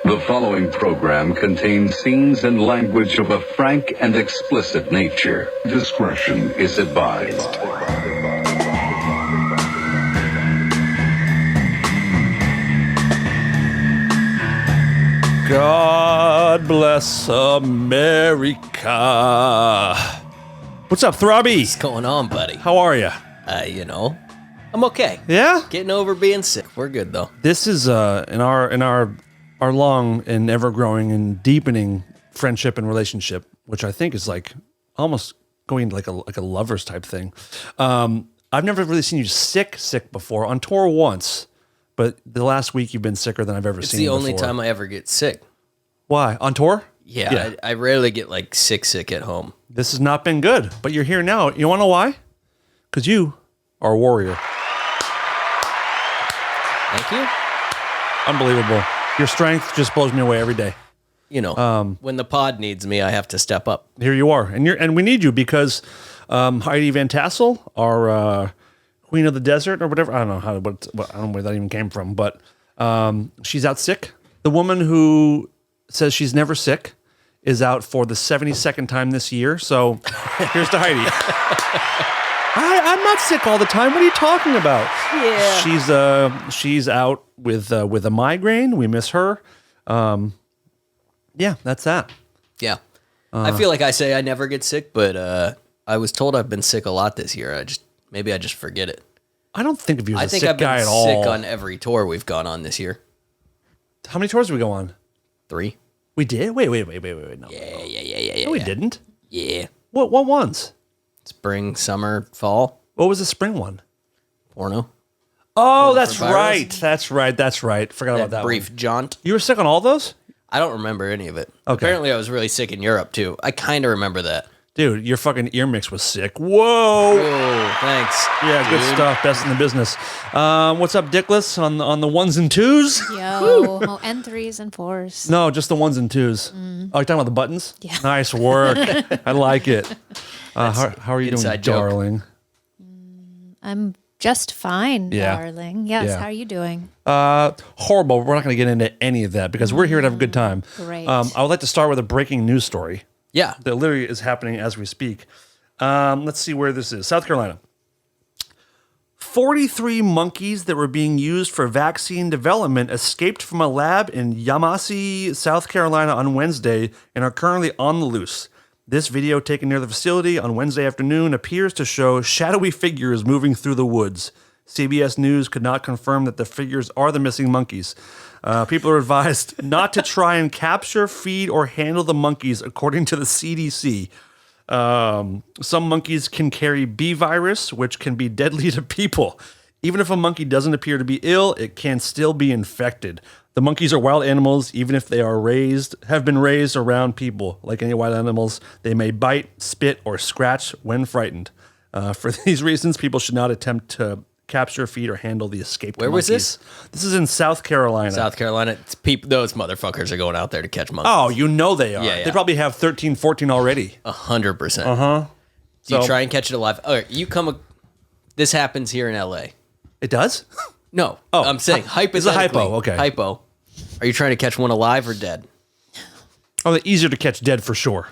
The following program contains scenes and language of a frank and explicit nature. Discretion is advised. God bless America. What's up, Throbby? What's going on, buddy? How are you? I'm okay. Yeah? Getting over being sick. We're good though. This is in our long and ever-growing and deepening friendship and relationship, which I think is like almost going like a lovers type thing. I've never really seen you sick before. On tour once, but the last week you've been sicker than I've ever seen you before. It's the only time I ever get sick. Why? On tour? Yeah. I rarely get like sick at home. This has not been good, but you're here now. You want to know why? Because you are a warrior. Thank you. Unbelievable. Your strength just blows me away every day. You know, when the pod needs me, I have to step up. Here you are, and we need you because Heidi Van Tassel, our Queen of the Desert or whatever. I don't know I don't know where that even came from, but she's out sick. The woman who says she's never sick is out for the 72nd time this year. So here's to Heidi. I'm not sick all the time. What are you talking about? Yeah. She's out with a migraine. We miss her. Yeah, that's that. Yeah. I feel like I say I never get sick, but I was told I've been sick a lot this year. Maybe I just forget it. I don't think of you as I a think sick I've been guy at all. sick on every tour we've gone on this year. How many tours did we go on? 3. We did? Wait. No. Yeah. No, we didn't. Yeah. What ones? Spring, summer, fall. What was the spring one? Porno. Oh, that's virus. right. That's right. Forgot about that brief one. jaunt. You were sick on all those? I don't remember any of it. Okay. Apparently, I was really sick in Europe, too. I kind of remember that. Dude, your fucking ear mix was sick. Whoa. Oh, thanks. Yeah, good stuff. Best in the business. What's up, Dickless, on the ones and twos? Yo, oh, and 3s and 4s. No, just the ones and twos. Oh, you're talking about the buttons? Yeah. Nice work. I like it. How are you doing, inside joke. darling? I'm just fine, Yeah. darling. Yes, Yeah. how are you doing? Horrible. We're not going to get into any of that because we're here to have a good time. Great. I would like to start with a breaking news story Yeah. that literally is happening as we speak. Let's see where this is. South Carolina. 43 monkeys that were being used for vaccine development escaped from a lab in Yamasee, South Carolina on Wednesday and are currently on the loose. This video taken near the facility on Wednesday afternoon appears to show shadowy figures moving through the woods. CBS News could not confirm that the figures are the missing monkeys. People are advised not to try and capture, feed, or handle the monkeys, according to the CDC. Some monkeys can carry B virus, which can be deadly to people. Even if a monkey doesn't appear to be ill, it can still be infected. The monkeys are wild animals, even if they have been raised around people. Like any wild animals, they may bite, spit, or scratch when frightened. For these reasons, people should not attempt to capture, feed, or handle the escaped Where was monkeys. This is in South Carolina. South Carolina. Those motherfuckers are going out there to catch monkeys. Oh, you know they are. Yeah. They probably have 13, 14 already. 100%. Uh-huh. Do you So- try and catch it alive? All right, this happens here in LA. It does? No. Oh, I'm saying it's a hypothetically. hypo, okay. Hypo. Are you trying to catch one alive or dead? Oh, they're easier to catch dead for sure.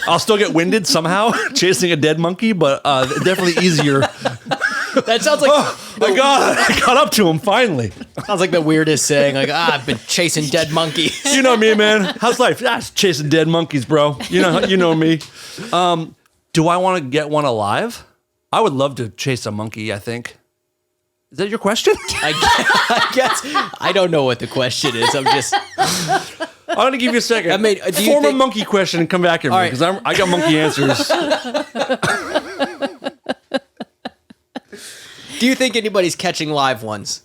I'll still get winded somehow chasing a dead monkey, but definitely easier. That sounds like My God, I caught up to him finally. sounds like the weirdest saying. Like, I've been chasing dead monkeys. You know me, man. How's life? It's chasing dead monkeys, bro. You know me. Do I want to get one alive? I would love to chase a monkey, I think. Is that your question? I guess I don't know what the question is. I'm just. I'm going to give you a second. I mean, do you Form a think- monkey question and come back here, All because right. I got monkey answers. Do you think anybody's catching live ones?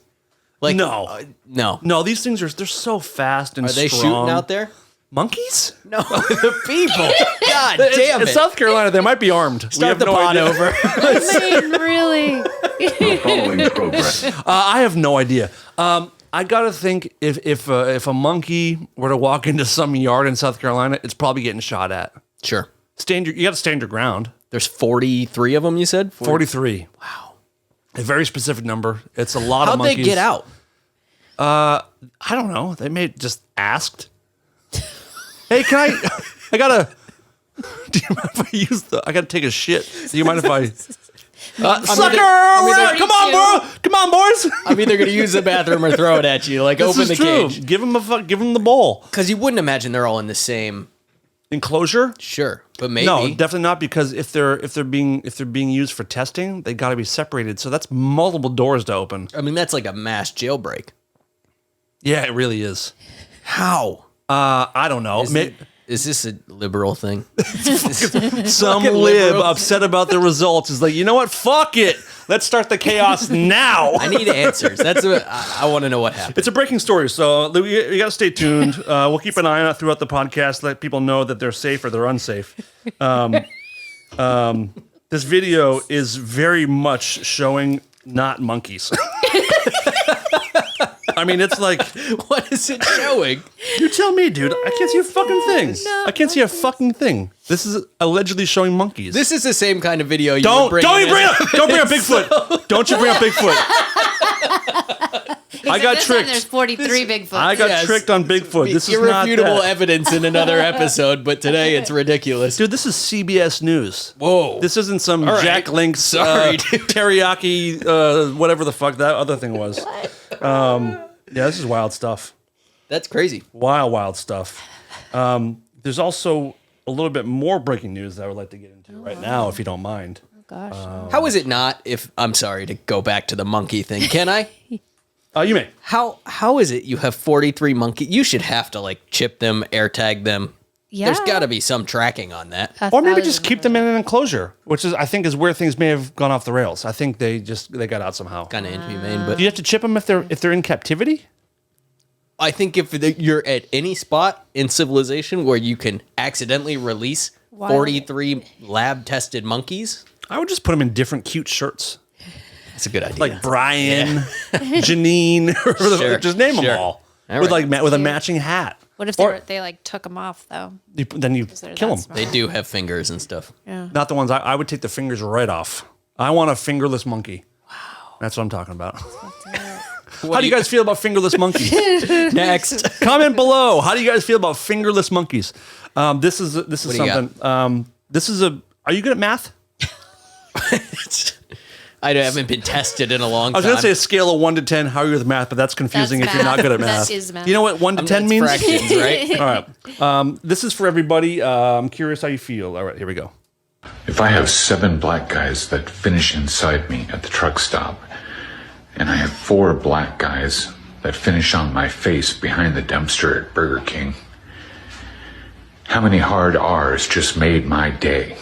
Like No. no. No, these things they're so fast and Are they strong. shooting out there? Monkeys? No, the people. God damn In it! South Carolina, they might be armed. We Start have the no pod idea. over. I mean, really? The following program I have no idea. I gotta think if a monkey were to walk into some yard in South Carolina, it's probably getting shot at. Sure. You got to stand your ground. There's 43 of them. You said 43. Wow. A very specific number. It's a lot of How'd monkeys. they get out? I don't know. They may just asked. Hey, can I gotta. Do you mind if I use the? I gotta take a shit. Do you mind if I? Sucker! Come on, bro! Come on, boys! I'm either going to use the bathroom or throw it at you. Like, open the cage. Give him the bowl. Because you wouldn't imagine they're all in the same Enclosure? Sure, but maybe No, definitely not, because if they're being used for testing, they got to be separated. So that's multiple doors to open. I mean, that's like a mass jailbreak. Yeah, it really is. How? I don't know. Is this a liberal thing? Some lib upset about the results is like, you know what? Fuck it. Let's start the chaos now. I need answers. That's what I want to know what happened. It's a breaking story, so you got to stay tuned. We'll keep an eye on it throughout the podcast, let people know that they're safe or they're unsafe. This video is very much showing not monkeys. I mean, it's like... What is it showing? You tell me, dude. I can't see a fucking thing. I can't see a fucking thing. This is allegedly showing monkeys. This is the same kind of video you Don't bring up Bigfoot. Don't you bring up Bigfoot. I got tricked. There's 43 Bigfoots. I got tricked on Bigfoot. This is not irrefutable that. evidence in another episode, but today it's ridiculous. Dude, this is CBS News. Whoa. This isn't some All right. Jack Link's Sorry, dude. teriyaki, whatever the fuck that other thing was. Yeah, this is wild stuff. That's crazy. Wild stuff. There's also a little bit more breaking news that I would like to get into right now, if you don't mind. Oh, gosh. How is it not, if I'm sorry to go back to the monkey thing, can I? You may. How is it you have 43 monkeys? You should have to like chip them, air tag them. Yeah. There's got to be some tracking on that. Or maybe just keep them in an enclosure, which I think is where things may have gone off the rails. I think they got out somehow. Kind of inhumane, but Do you have to chip them if they're in captivity? I think if you're at any spot in civilization where you can accidentally release 43 lab-tested monkeys, I would just put them in different cute shirts. that's a good idea. Like Brian, Janine, Sure, just name sure. them all. All With right. with a matching hat. What if Or- they like took them off though? Then you they're kill that them. smart. They do have fingers and stuff. Yeah. Not the ones I would take the fingers right off. I want a fingerless monkey. Wow. That's what I'm talking about. How do you guys feel about fingerless monkeys? Next. Comment below. How do you guys feel about fingerless monkeys? This is do you something. This is a. Are you good at math? I haven't been tested in a long time. I was going to say a scale of 1 to 10. How are you with math? But that's confusing That's if you're not math. good at That math. is math. You know what 1 to 10 That's means? fractions, right? All right. This is for everybody. I'm curious how you feel. All right, here we go. If I have 7 black guys that finish inside me at the truck stop, and I have 4 black guys that finish on my face behind the dumpster at Burger King, how many hard R's just made my day?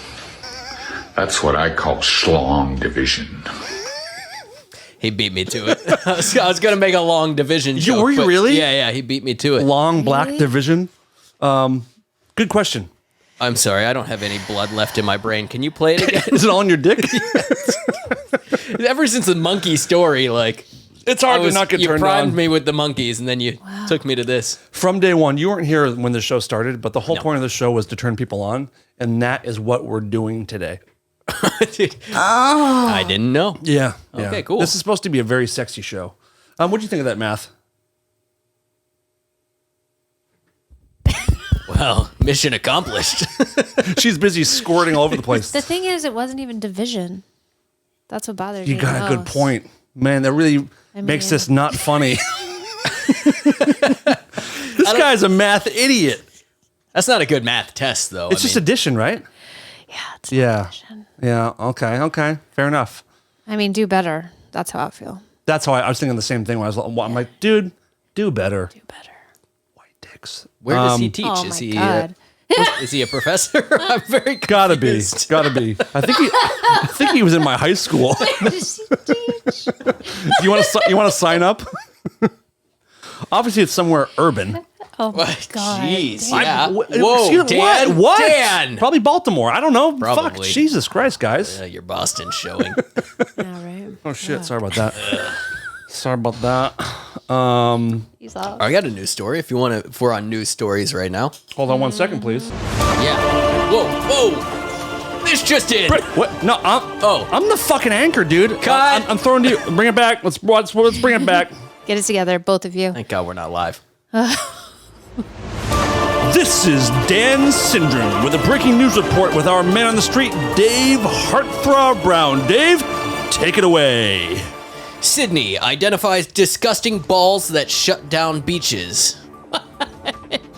That's what I call schlong division. He beat me to it. I was going to make a long division joke. Were you but really? Yeah, he beat me to it. Long black division. Good question. I'm sorry, I don't have any blood left in my brain. Can you play it again? Is it all in your dick? Ever since the monkey story, like... It's hard to not get you turned primed on. me with the monkeys, and then you took me to this. From day one, you weren't here when the show started, but the whole point of the show was to turn people on, and that is what we're doing today. I didn't know. Yeah. Okay, cool. This is supposed to be a very sexy show. What do you think of that math? Well, mission accomplished. She's busy squirting all over the place. The thing is, it wasn't even division. That's what bothers me. You got a good most. point. Man, that really makes mean- this not funny. This guy's a math idiot. That's not a good math test, though. It's just addition, right? Yeah. It's Yeah. division. Yeah. Okay. Fair enough. I mean, do better. That's how I feel. That's how I was thinking the same thing when I'm like, dude, do better. Do better. White dicks. Where does he teach? Oh is my he God. is he a professor? I'm very Gotta be. confused. Gotta be. I think he was in my high school. You want to sign up? Obviously, it's somewhere urban. Oh my God. Jeez. Damn. Yeah. Whoa, Whoa, Dan. What? Dan. Probably Baltimore. I don't know. Fuck. Probably. Jesus Christ, guys. Your Boston showing. Yeah, right. Oh shit. Sorry about that. Sorry about that. He's off. I got a news story. If you want to, if we're on news stories right now. Hold on 1 second, please. Yeah. Whoa. This just in. What? No. I'm Oh. the fucking anchor, dude. Cut. I'm throwing to you. Bring it back. Let's bring it back. Get it together, both of you. Thank God we're not live. This is Dan Syndrome with a breaking news report with our man on the street, Dave Heartthrob Brown. Dave, take it away. Sydney identifies disgusting balls that shut down beaches.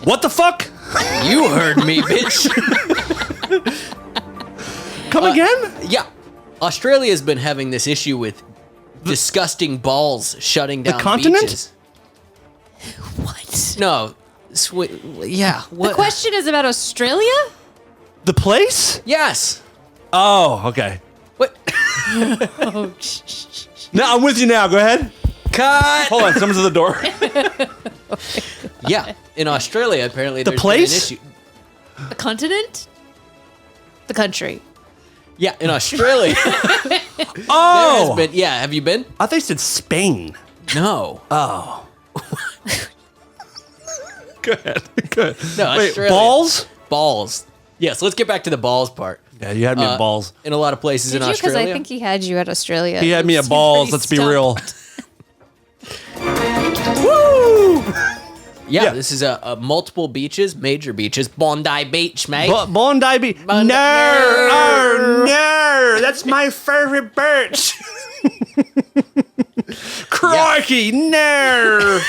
What the fuck? You heard me, bitch. Come again? Yeah. Australia's been having this issue with disgusting balls shutting down continent? beaches. What? No. Yeah. What? The question is about Australia? The place? Yes. Oh, okay. What? Oh, No, I'm with you now. Go ahead. Cut. Hold on, someone's at the door. Yeah. In Australia, apparently The there's place? been an issue. the continent? The country. Yeah, in Australia. Oh! Have you been? I thought you said Spain. No. Oh. Go ahead. Good. No, Wait, Australia. balls? Balls. Yes, let's get back to the balls part. Yeah, you had me at balls. In a lot of places Did in you? Because Australia. I think he had you at Australia. He had me at Super balls, let's be stumped. real. Woo! Yeah, Yeah. this is a multiple beaches, major beaches. Bondi Beach, mate. Bondi Beach. No, no, that's my favorite beach. Crikey, no.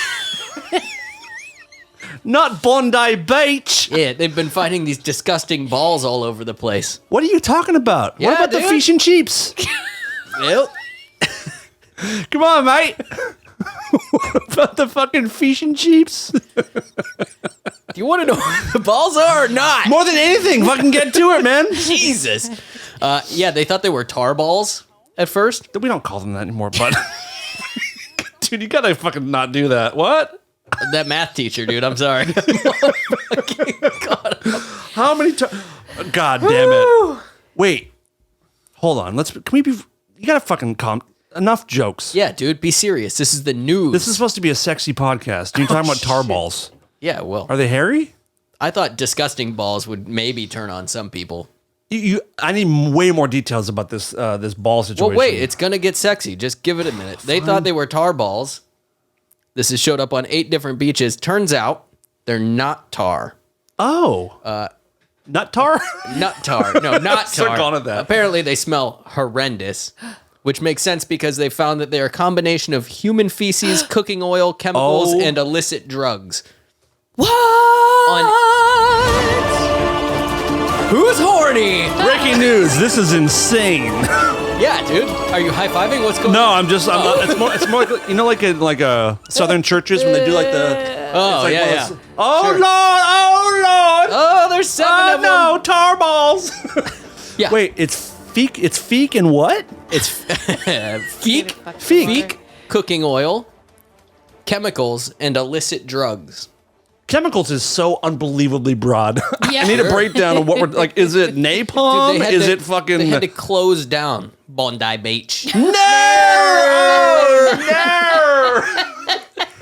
Not Bondi Beach. Yeah, they've been finding these disgusting balls all over the place. What are you talking about? Yeah, what about the dude. fish and chips? Yep. Come on, mate. What about the fucking fish and chips? Do you want to know what the balls are or not? More than anything, fucking get to it, man. Jesus. Yeah, they thought they were tar balls at first. We don't call them that anymore, but dude, you gotta fucking not do that. What? That math teacher, dude. I'm sorry. How many times? God damn it! Wait, hold on. Can we be? You gotta fucking calm. Enough jokes. Yeah, dude. Be serious. This is the news. This is supposed to be a sexy podcast. You're talking about tar balls. Yeah. Well, Are they hairy? I thought disgusting balls would maybe turn on some people. I need way more details about this this ball situation. Well, wait. It's gonna get sexy. Just give it a minute. They thought they were tar balls. This has showed up on 8 different beaches. Turns out they're not tar. Nut tar. Nut tar. No, not Start tar. calling it that. Apparently, they smell horrendous, which makes sense because they found that they're a combination of human feces, cooking oil, chemicals, Oh. and illicit drugs. What? Who's horny? Breaking news. This is insane. Yeah, dude. Are you high fiving? What's going No, on? I'm just. It's more like, you know, like Southern churches when they do like the. Oh, like yeah, one of yeah. those- Oh Sure. Lord! Oh Lord! Oh, there's 7 of them. no, tar balls. Yeah. Wait, it's feek. It's feek and what? It's feek, Feek. cooking oil, chemicals, and illicit drugs. Chemicals is so unbelievably broad. Yeah. I need a breakdown of what we're like. Is it napalm? Dude, Is to- it fucking? They had to close down Bondi Beach. No! Oh,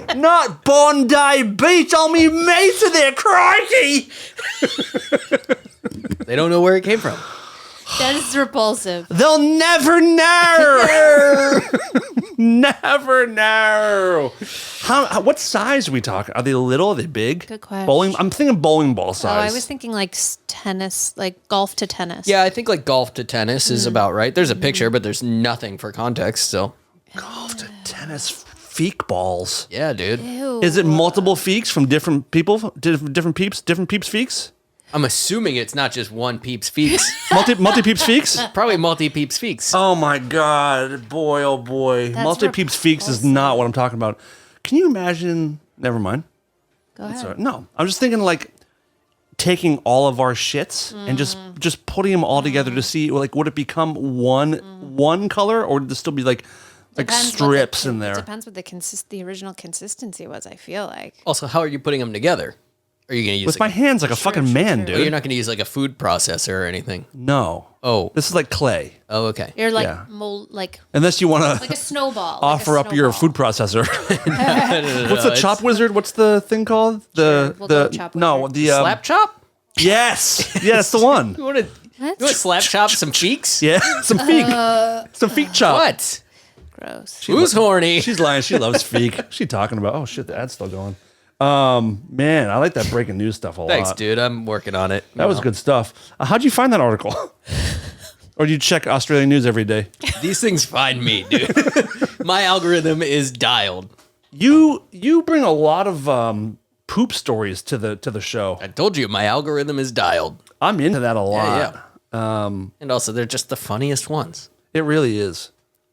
no! Not Bondi Beach. All me mates are there. Crikey! They don't know where it came from. That is repulsive. They'll never know. Never know. What size are we talking? Are they little? Are they big? Good question. Bowling. I'm thinking bowling ball Oh, size. I was thinking like tennis, like golf to tennis. Yeah, I think like golf to tennis is about right. There's a picture, but there's nothing for context still. golf to tennis feek balls. Yeah, dude. Ew. Is it multiple feeks from different people? Different peeps? Different peeps feeks? I'm assuming it's not just one Peeps Feeks. Multi peeps feeks? Probably multi Peeps Feeks. Oh my god, boy, oh boy. That's Multi peeps feeks is not what I'm talking about. Can you imagine? Never mind. Go ahead. Sorry. No, I'm just thinking like taking all of our shits and just putting them all together to see like would it become one color or would there still be like Depends what strips the- in there? Depends what the original consistency was. I feel like. Also, how are you putting them together? Are you going to use With my like hands like a fucking man, oh, dude. you're not going to use like a food processor or anything. No. Oh. This is like clay. Oh, okay. You're like Yeah. like Unless you want like to a snowball. offer like a up your snowball. food processor. What's the it's- chop wizard? What's the thing called? Sure, we'll go chop no, wizard. the Slap chop? Yes, yeah, that's the one. You want to slap chop some cheeks? Yeah, some feek chop. What? Gross. Who's horny? She's lying. She loves Feek. What's she talking about? Oh shit, the ad's still going. Man, I like that breaking news stuff a lot. Thanks, dude. I'm working on it. That was good stuff. How'd you find that article? Or do you check Australian news every day? These things find me, dude. My algorithm is dialed. You bring a lot of poop stories to the show. I told you, my algorithm is dialed. I'm into that a lot. Yeah. And also, they're just the funniest ones. It really is.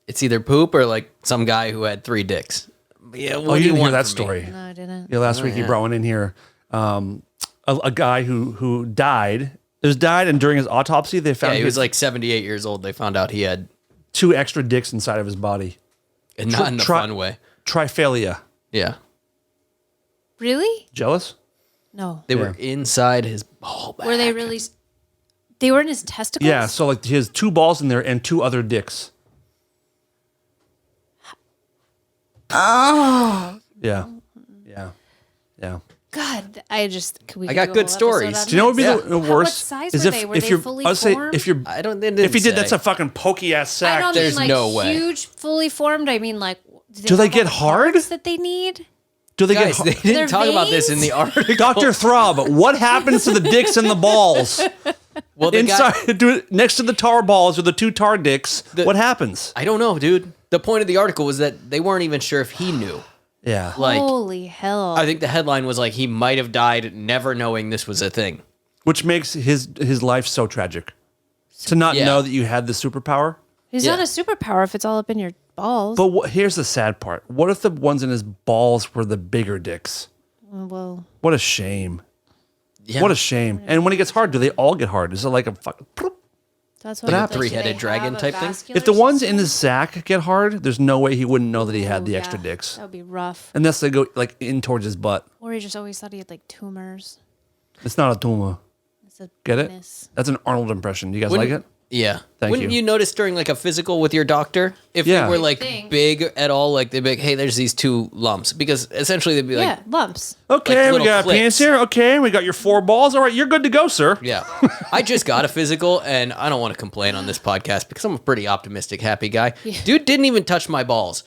It's either poop or like some guy who had 3 dicks. Yeah, Oh, you didn't hear want that from me? story? No, I didn't. Yeah, last week you brought one in here. A guy who died. It was died, and during his autopsy, they found Yeah, he was like 78 years old. They found out he had, 2 extra dicks inside of his body. and not in the fun way. Triphalia. Yeah. Really? Jealous? No. They were inside his ball bag. Were they really? They were in his testicles. Yeah, so like he has 2 balls in there and 2 other dicks. Oh. Yeah. God, I just. Could we I got do a good whole stories. episode on Do you know what would be this? the What worst? size is were if they? Were if they you're, fully I'll say formed? if you're, I don't. They didn't if he did, say. that's a fucking pokey ass sack. I don't There's mean like no way. huge, fully formed. I mean like. Do they have get all the hard? parts that they need? Do they Guys, get they didn't Their talk about this in veins? the article. Dr. Throb? What happens to the dicks and the balls Well, the guy, inside? Do it next to the tar balls or the 2 tar dicks. What happens? I don't know, dude. The point of the article was that they weren't even sure if he knew. Yeah. Like, Holy hell! I think the headline was like, he might have died never knowing this was a thing. Which makes his life so tragic. To not Yeah. know that you had the superpower. He's yeah. not a superpower if it's all up in your balls. But here's the sad part. What if the ones in his balls were the bigger dicks? Well, What a shame. Yeah. What a shame. And when it gets hard, do they all get hard? Is it like a fucking... that's what. Like a like, do three-headed they have dragon a type thing? vascular If the ones system? in his sack get hard, there's no way he wouldn't know that he had the Oh, extra yeah. dicks. That would be rough. Unless they go like in towards his butt. Or he just always thought he had like tumors. It's not a tumor. It's a Get it? penis. That's an Arnold impression. You guys Wouldn't- like it? Yeah. Thank Wouldn't you. you notice during like a physical with your doctor if Yeah. they were like Thing. big at all? Like they'd be like, hey, there's these 2 lumps. Because essentially they'd be like, Yeah, lumps. Okay, Like we little got a penis clips. here. Okay, we got your 4 balls. All right, you're good to go, sir. yeah. I just got a physical and I don't want to complain on this podcast because I'm a pretty optimistic, happy guy. Dude didn't even touch my balls.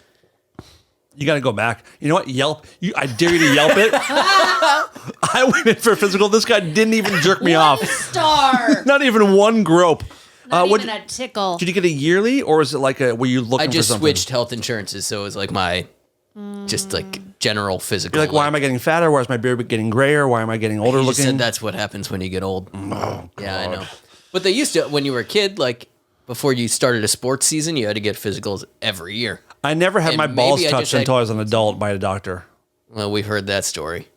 You got to go back. You know what? Yelp. I dare you to Yelp it. I went in for a physical. This guy didn't even jerk me off. Star. Not even one grope. Not what even a tickle. did you get a yearly, or is it like a were you looking I for just something? switched health insurances, so it was like my just like general physical. You're like, why am I getting fatter? Why is my beard getting grayer? Why am I getting older You just looking? said that's what happens when you get old. Oh, Yeah, I know. But they used to when you were a kid, like before you started a sports season, you had to get physicals every year. I never had And my maybe balls I just touched had- until I was an adult by a doctor. Well, we've heard that story.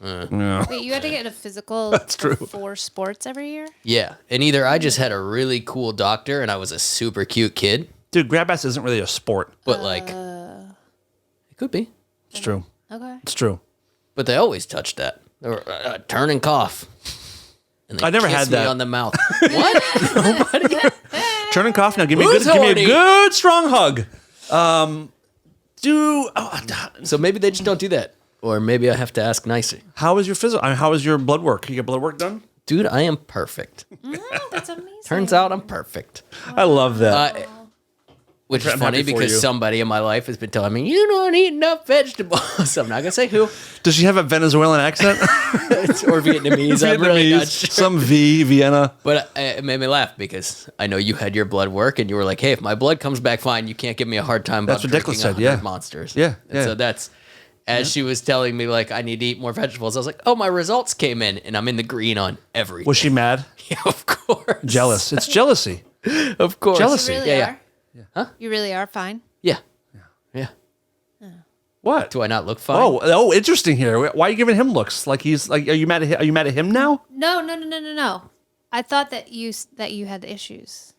Wait, you had to get a physical true. for sports every year? Yeah, and either I just had a really cool doctor and I was a super cute kid, Dude, grab ass isn't really a sport. but like it could be. It's true. Okay. It's true. But they always touched that. Or turn and cough. And they I never kiss had me that. on the mouth. What? Turn and cough now. Give me Who's a horny? good strong hug. So maybe they just don't do that. Or maybe I have to ask nicer. How was your physical? How was your blood work? You get blood work done? Dude, I am perfect. That's amazing. Turns out I'm perfect. I love that. Which is I'm funny happy for because you. somebody in my life has been telling me, you don't eat enough vegetables. I'm not going to say who. Does she have a Venezuelan accent? Or Vietnamese. I'm really not sure. Some Vienna. But it made me laugh because I know you had your blood work and you were like, hey, if my blood comes back fine, you can't give me a hard time about That's what Declan drinking said, 100 yeah. monsters. Yeah, And yeah. so that's, as she was telling me, like, I need to eat more vegetables, I was like, oh, my results came in and I'm in the green on everything. Was she mad? Yeah, of course. Jealous. It's jealousy. Of course. Jealousy. You really Yeah, are? Huh? You really are fine? Yeah. Yeah. What? Do I not look fine? Oh, interesting here. Why are you giving him looks? Like he's like, are you mad at him now? No. I thought that you had issues.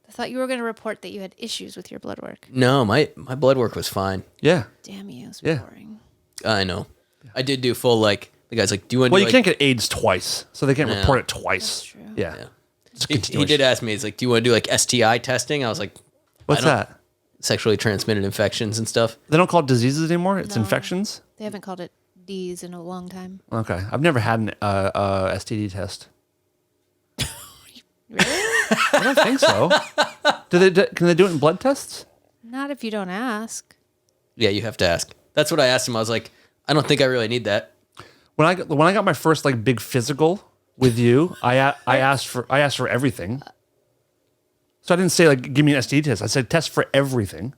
I thought you were going to report that you had issues with your blood work. No, my blood work was fine. Yeah. Damn you, it's Yeah. boring. I know. I did do full, like, the guy's like, do you want to Well, do, you like, can't get AIDS twice, so they can't No. report it twice. That's true. Yeah. Yeah. It's a He continuation. did ask me, he's like, do you want to do, like, STI testing? I was like, What's I don't- that? sexually transmitted infections and stuff. They don't call it diseases anymore. It's No. infections. They haven't called it D's in a long time. Okay, I've never had an STD test. Really? I don't think so. Can they do it in blood tests? Not if you don't ask. Yeah, you have to ask. That's what I asked him. I was like, I don't think I really need that. When I got my first like big physical with you, I asked for everything. So I didn't say like give me an STD test. I said test for everything.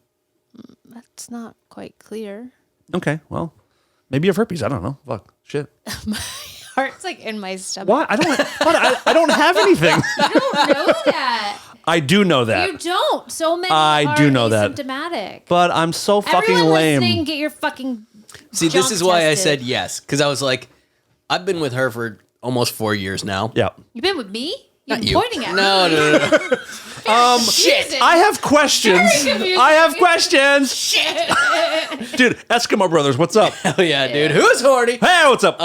That's not quite clear. Okay, well, maybe you have herpes. I don't know. Fuck, shit. My heart's like in my stomach. What? I don't have anything. You don't know that. I do know that. You don't. So many I do know that. asymptomatic. But I'm so fucking Everyone lame. listening, get your fucking See, this junk is why I tested. said yes. Because I was like, I've been with her for almost 4 years now. Yeah. You've been with me? You're Not you. pointing at No, me. no. Shit. I have questions. Very confusing. I have questions. Shit. Dude, Eskimo Brothers, what's up? Hell yeah, dude. Who's horny? Hey, what's up?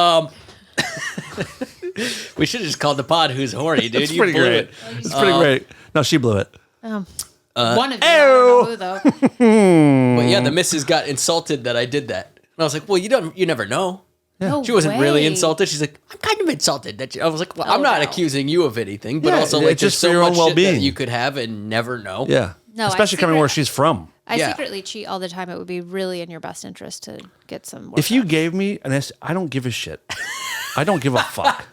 We should have just called the pod Who's Horny, dude. it's You pretty blew great. it. It's pretty great. No, she blew it. One of you. I don't know who, though. But yeah, the missus got insulted that I did that. And I was like, well, you never know. No She wasn't really way. insulted. She's like, I'm kind of insulted that you. I was like, well, I'm Oh, not no. accusing you of anything, but Yeah, also it's like just there's for your so own much shit that well-being. you could have and never know. Yeah. No, I Especially coming where secret- she's from. I Yeah. secretly cheat all the time. It would be really in your best interest to get some work If you done. gave me an I don't give a shit. I don't give a fuck.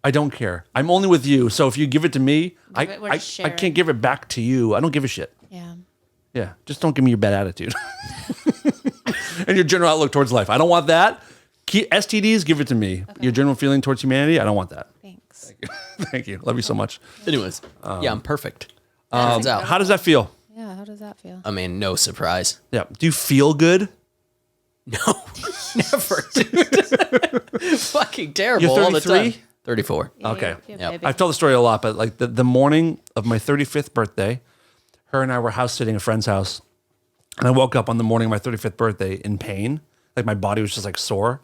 I don't care. I'm only with you. So if you give it to me, We're I sharing. can't give it back to you. I don't give a shit. Yeah. Yeah. Just don't give me your bad attitude. And your general outlook towards life. I don't want that. STDs, give it to me. Your general feeling towards humanity, I don't want that. Thanks. Thank you. Love you so much. Anyways, yeah, I'm perfect. Turns out. How does that feel? Yeah, how does that feel? I mean, no surprise. Yeah. Do you feel good? No, never, dude. Fucking terrible You're all the 33? time. 34. Okay. Yeah, Yep. baby. I've told the story a lot, but like the morning of my 35th birthday, her and I were house sitting at a friend's house. And I woke up on the morning of my 35th birthday in pain. Like my body was just like sore.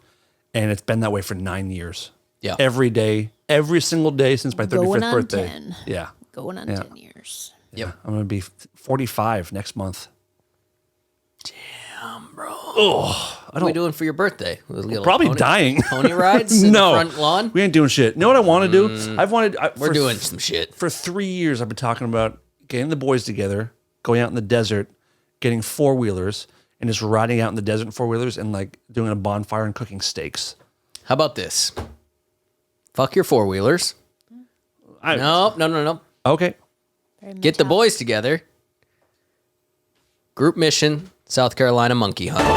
And it's been that way for 9 years. Yeah. Every day, every single day since my 35th Going on birthday. 10. Yeah. Going on Yeah. 10 years. Yep. I'm going to be 45 next month. What are we doing for your birthday? A little Probably pony- dying. Pony rides in No. the front lawn? We ain't doing shit. Know what I want to do? We're doing some shit. For 3 years, I've been talking about getting the boys together, going out in the desert, getting four-wheelers, and just riding out in the desert in four-wheelers and like doing a bonfire and cooking steaks. How about this? Fuck your four-wheelers. No. Okay. Very Get the metallic. boys together. Group mission, South Carolina monkey hunt.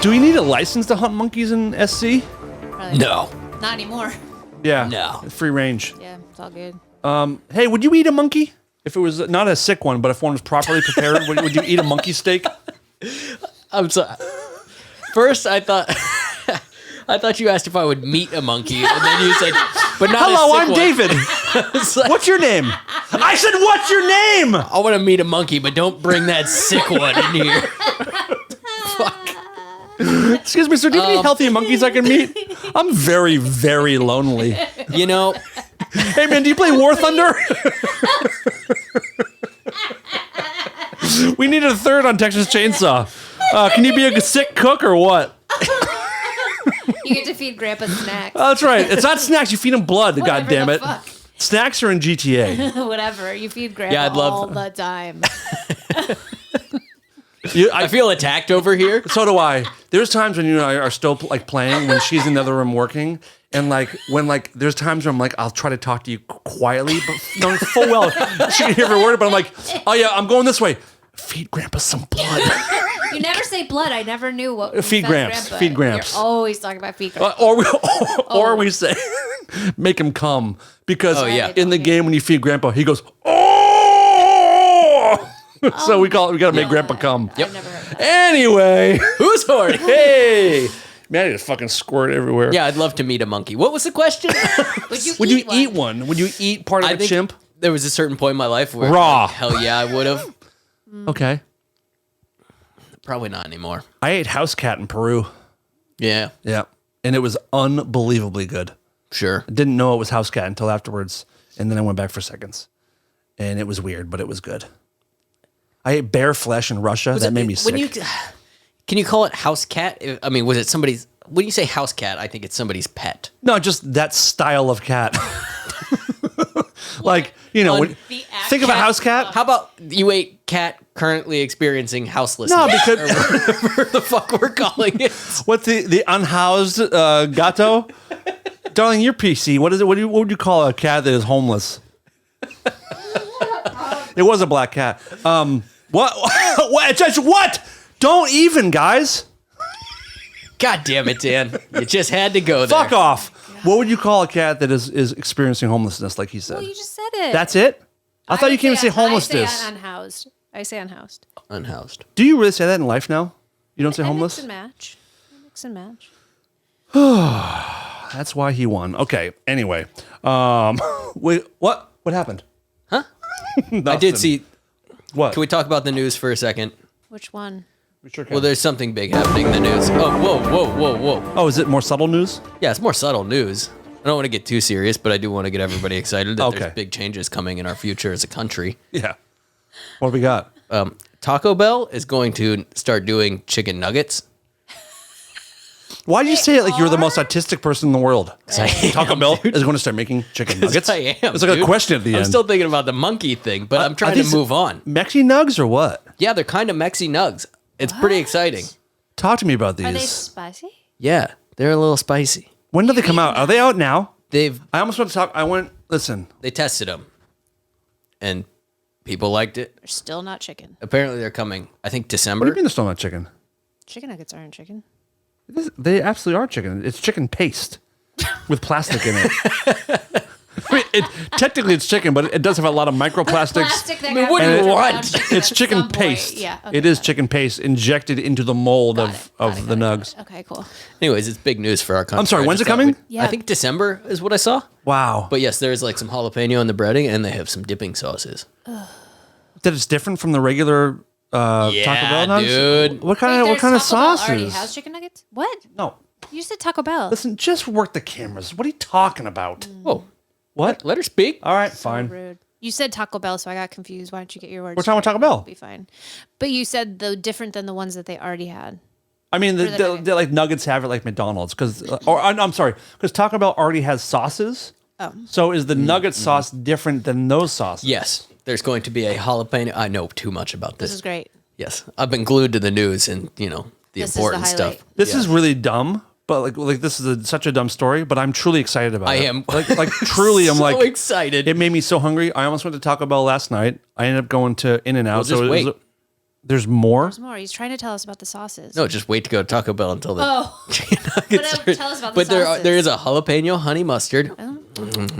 Do we need a license to hunt monkeys in SC? Probably No. Not anymore. Yeah. No. Free range. Yeah, it's all good. Hey, would you eat a monkey? If it was not a sick one, but if one was properly prepared, would you eat a monkey steak? I'm sorry. First, I thought you asked if I would meet a monkey, and then you said, but not Hello, a sick I'm one. David. It's like, What's your name? I said, what's your name? I want to meet a monkey, but don't bring that sick one in here. Excuse me, sir, do you have any healthy monkeys I can meet? I'm very, very lonely. You know, Hey, man, do you play War Thunder? We needed a third on Texas Chainsaw. Can you be a sick cook or what? You get to feed Grandpa snacks. Oh, that's right. It's not snacks. You feed him blood, Whatever God damn the it. fuck. Snacks are in GTA. Whatever. You feed Grandpa Yeah, I'd love- all the time. I feel attacked over here. So do I. There's times when you and I are still like playing when she's in the other room working, and like when like there's times where I'm like I'll try to talk to you quietly, but knowing full well she can hear every word. But I'm like, oh yeah, I'm going this way. Feed Grandpa some blood. You never say blood. I never knew what. Feed said Gramps. Grandpa. Feed Gramps. You're always talking about feed Gramps. Or we say make him come because yeah. in the game when you feed Grandpa he goes oh. So we gotta make Grandpa come. I've never heard that. Anyway, Who's horny? hey. Man, I just fucking squirt everywhere. Yeah, I'd love to meet a monkey. What was the question? Would you eat one? Would you eat part of I a think chimp? there was a certain point in my life where Raw. like, hell yeah, I would have. Okay. Probably not anymore. I ate house cat in Peru. Yeah, Yeah. And it was unbelievably good. sure. I didn't know it was house cat until afterwards. And then I went back for seconds. And it was weird, but it was good. I ate bear flesh in Russia. That made me sick. Can you call it house cat? I mean, was it somebody's? When you say house cat, I think it's somebody's pet. No, just that style of cat. Like, you know, when, The think of a house cat. How about you ate cat currently experiencing houselessness? No, because or whatever the fuck we're calling it. what's the unhoused gato? Darling, you're PC. What is it? What would you call a cat that is homeless? It was a black cat. What? What? Just what? Don't even, guys. God damn it, Dan. You just had to go there. Fuck off. What would you call a cat that is experiencing homelessness, like he said? Well, you just said it. That's it? I thought you came to say I homelessness. say unhoused. I say unhoused. Unhoused. Do you really say that in life now? You don't say homeless? Mix and match. Mix and match. That's why he won. Okay. Anyway, wait, what? What happened? Huh? I Nothing. did see. What? Can we talk about the news for a second? Which one? We sure can. Well, there's something big happening in the news. Oh, whoa. Oh, is it more subtle news? Yeah, it's more subtle news. I don't want to get too serious, but I do want to get everybody excited that Okay. there's big changes coming in our future as a country. Yeah. What do we got? Taco Bell is going to start doing chicken nuggets. Why do you say it like you're the most autistic person in the world? Taco Bell is going to start making chicken nuggets. I am. It's like dude. a question at the I'm end. still thinking about the monkey thing, but I'm trying to these move on. Mexi nugs or what? Yeah, they're kind of Mexi nugs. It's pretty exciting. Talk to me about Are they these. spicy? Yeah, they're a little spicy. When do they come out? Are they out now? They I listen. tested them, and people liked it. They're still not chicken. Apparently, they're coming. I think What do December. you mean they're still not chicken? Chicken nuggets aren't chicken. They absolutely are chicken. It's chicken paste with plastic in it. I mean, technically it's chicken, but it does have a lot of microplastics. Plastic that what do you got want? around chicken It's at chicken some point. paste. Yeah. Okay, it is got chicken paste injected into the mold of the nugs. Okay, cool. Anyways, it's big news for our country. I'm sorry, I when's just it coming? thought Yeah. I think December is what I saw. Wow. But yes, there's like some jalapeno in the breading, and they have some dipping sauces. That it's different from the regular Taco Bell nugs? dude. What kind of Taco Bell sauces? already has chicken nuggets? What? No. You said Taco Bell. Listen, just work the cameras. What are you talking about? Whoa, What? let her speak. All right, So fine. rude. You said Taco Bell, so I got confused. Why don't you get your words? We're talking about straight? Taco Bell. It'll be fine. But you said the different than the ones that they already had. I mean, the nugget. the like nuggets have it like McDonald's because, I'm sorry, because Taco Bell already has sauces. Oh. So is the nugget sauce different than those sauces? Yes, there's going to be a jalapeno. I know too much about This this. is great. Yes, I've been glued to the news and the This is the important highlight. stuff. This Yeah. is really dumb, but like this is such a dumb story. But I'm truly excited about it. I am. like truly. I'm so like excited. It made me so hungry. I almost went to Taco Bell last night. I ended up going to In-N-Out. Well, just wait. There's more. There's more. He's trying to tell us about the sauces. No, just wait to go to Taco Bell until the Oh. nuggets But, tell us about the But sauces. there is a jalapeno honey mustard,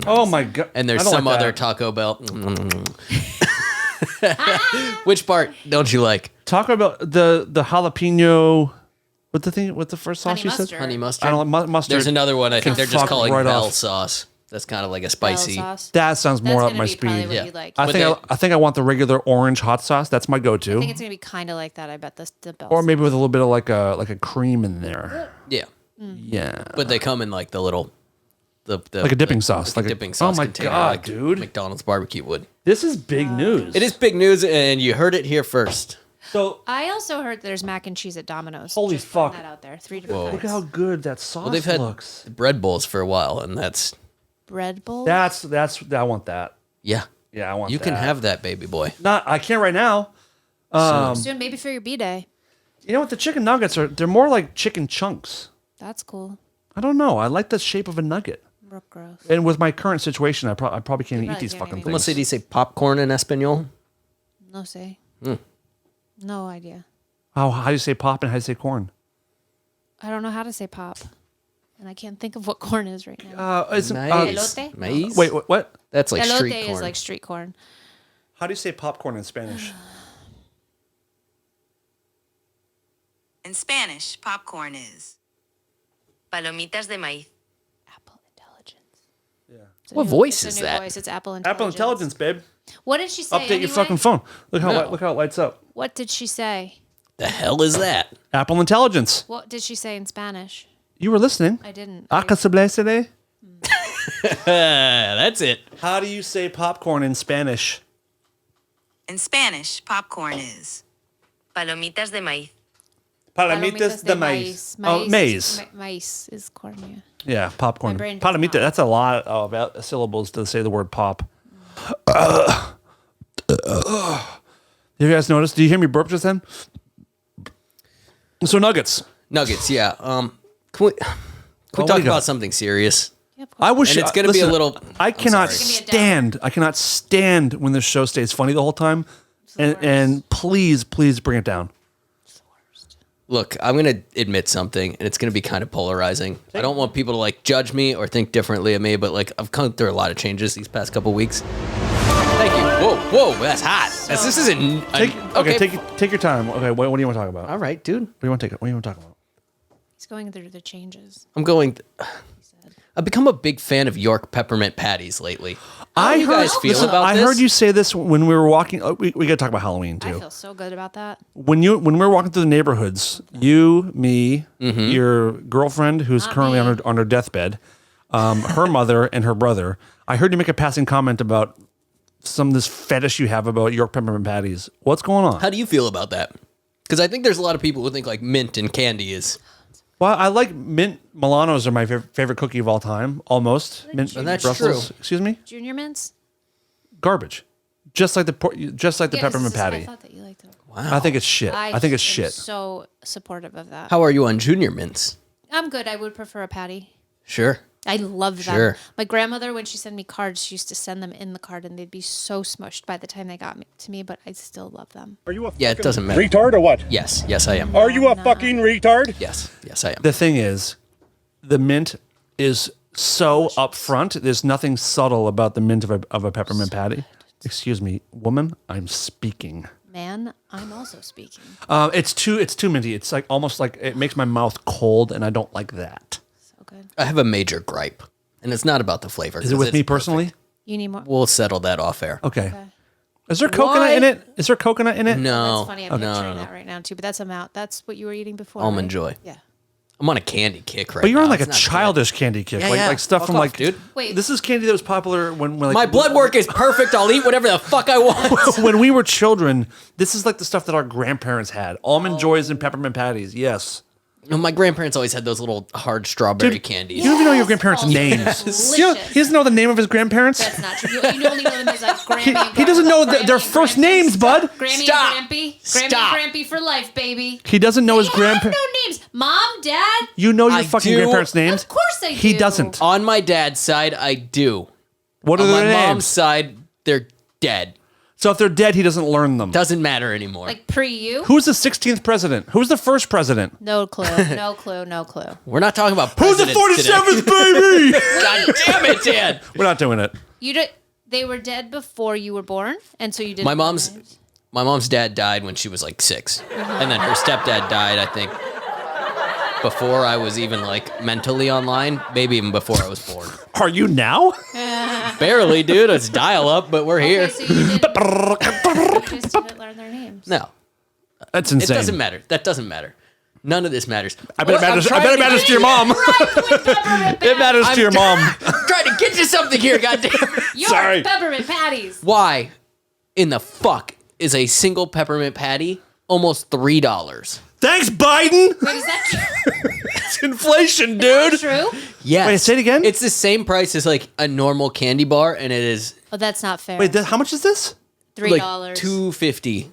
Oh my god! and there's I don't some like other that. Taco Bell. Which part don't you like? Taco Bell the jalapeno. What the first sauce Honey you said? mustard. Honey mustard. I don't like mustard. There's another one. I think they're just fuck calling right Bell off. sauce. That's kind of like a Bell spicy. sauce. That sounds more That's up my gonna be probably speed. what Yeah. you like. I But think I want the regular orange hot sauce. That's my go-to. I think it's gonna be kind of like that. I bet the Bell. Or maybe with a little bit of like a cream in there. Yeah, Yeah. but they come in like the little, the Like a dipping sauce, like like a a- dipping oh sauce. my container, God, like dude. McDonald's barbecue would. This is big news. It is big news, and you heard it here first. So I also heard there's mac and cheese at Domino's. Holy Just throwing fuck. That out there. 3 different look kinds. at how good that sauce Well, they've had looks. bread bowls for a while, and that's Bread bowl. That's I want that. yeah. Yeah, I want You that. can have that, baby boy. I can't right now. Soon, maybe for your B-day. You know what? The chicken nuggets they're more like chicken chunks. That's cool. I don't know. I like the shape of a nugget. Real gross. And with my current situation, I probably can't eat probably these can't fucking eat Let's say, things. do you say popcorn in Espanol? No say. Hmm. No idea. How do you say pop and how do you say corn? I don't know how to say pop, and I can't think of what corn is right now. Maize. Elote? Maize? Wait, what? That's like Elote street corn. is like street corn. How do you say popcorn in Spanish? In Spanish, popcorn is palomitas de maíz. Apple Intelligence. Yeah. It's a What new- voice it's is a new that? Voice. It's Apple Intelligence. Apple Intelligence, babe. What did she say? Update your anyway? fucking phone. Look how No. look how it lights up. What did she say? The hell is that? Apple Intelligence. What did she say in Spanish? You were listening. I didn't. Acasable. That's it. How do you say popcorn in Spanish? In Spanish, popcorn is palomitas de maíz. Palomitas de maíz. Oh, maize. Maíz is corn. Yeah. Yeah, popcorn. My brain does Palomita. not. That's a lot of syllables to say the word pop. You guys notice? Do you hear me burp just then? So nuggets. Nuggets, yeah. Can we what do talk you got? about something serious? I wish And it's gonna be a little- I cannot sorry. stand. I cannot stand when this show stays funny the whole time. And please bring it down. Look, I'm going to admit something, and it's going to be kind of polarizing. I don't want people to like judge me or think differently of me, but like I've come through a lot of changes these past couple weeks. Thank you. Whoa, that's hot. This isn't. Take your time. Okay, what do you want to talk about? All right, dude. What do you want to talk about? He's going through the changes. I've become a big fan of York peppermint patties lately. How do you guys feel listen, about I this? heard you say this when we were walking. We got to talk about Halloween I too. feel so good about that. When we were walking through the neighborhoods, you, me, your girlfriend who's Not currently me. on her deathbed, her mother and her brother. I heard you make a passing comment about some of this fetish you have about York peppermint patties. What's going on? How do you feel about that? Because I think there's a lot of people who think like mint and candy is. Well, I like mint Milanos are my favorite cookie of all time. Almost mint And that's Brussels. true. Excuse me. Junior mints? Garbage. Just like the Yeah, peppermint I patty. thought that you liked it. I think it's shit. I think it's am shit. so supportive of that. How are you on junior mints? I'm good. I would prefer a patty. Sure. I love them. Sure. My grandmother, when she sent me cards, she used to send them in the card, and they'd be so smushed by the time they got to me. But I still love them. Are you a Yeah, it doesn't matter. retard or what? Yes, I am. Are you a fucking retard? Yes, I am. The thing is, the mint is so upfront. There's nothing subtle about the mint of a peppermint patty. Excuse me, woman. I'm speaking. Man, I'm also speaking. It's too minty. It's like almost like it makes my mouth cold, and I don't like that. So good. I have a major gripe, and it's not about the flavor. Is it with me personally? You need more. We'll settle that off air. Okay. Is there coconut in it? Is there coconut in it? No. That's funny. I'm Oh, picturing no. that right now too. But that's what you were eating before. Almond right? Joy. Yeah. I'm on a candy kick right now. But you're on like It's a not good. childish candy kick, Yeah, like yeah. like stuff Fuck from off, like. dude. Wait. This is candy that was popular when like, My blood work is perfect. I'll eat whatever the fuck I want. when we were children. This is like the stuff that our grandparents had: almond joys and peppermint patties. Yes. No, my grandparents always had those little hard strawberry candies. You don't even know your grandparents' Oh, names. delicious. You know, he doesn't know the name of his grandparents. That's not true. You only know them as like Grammy and He doesn't know Grammy their and first Grampy. names, bud. Grammy Stop. and Grampy. Stop. Grammy and Grampy for life, baby. He doesn't know his They have grandparents. no names. Mom, Dad. You know your I fucking do. grandparents' names. Of course I do. He doesn't. On my dad's side, I do. What are On my their mom's names? side, they're dead. So if they're dead, he doesn't learn them. Doesn't matter anymore. Like pre you? Who's the 16th president? Who's the first president? No clue. No clue. No clue. We're not talking about Who's the presidents 47th, today. baby? God damn it, Dad. We're not doing it. You did. They were dead before you were born, and so you didn't. My know mom's names? my mom's dad died when she was like 6. And then her stepdad died, I think, before I was even like mentally online, maybe even before I was born. Are you now? Barely, dude. It's dial up, but we're here. Okay, so you just didn't learn their names. No, That's it insane. doesn't matter. That doesn't matter. None of this matters. I bet it matters. I bet it matters to your mom. It matters to your mom. I'm trying to get to something here, goddamn. Your Sorry. peppermint patties. Why in the fuck is a single peppermint patty almost $3? Thanks, Biden. Wait, is that true? It's inflation, dude. True? Yes. Wait, say it again? It's the same price as like a normal candy bar, and it is Oh, that's not fair. Wait, how much is this? $3. like $2.50.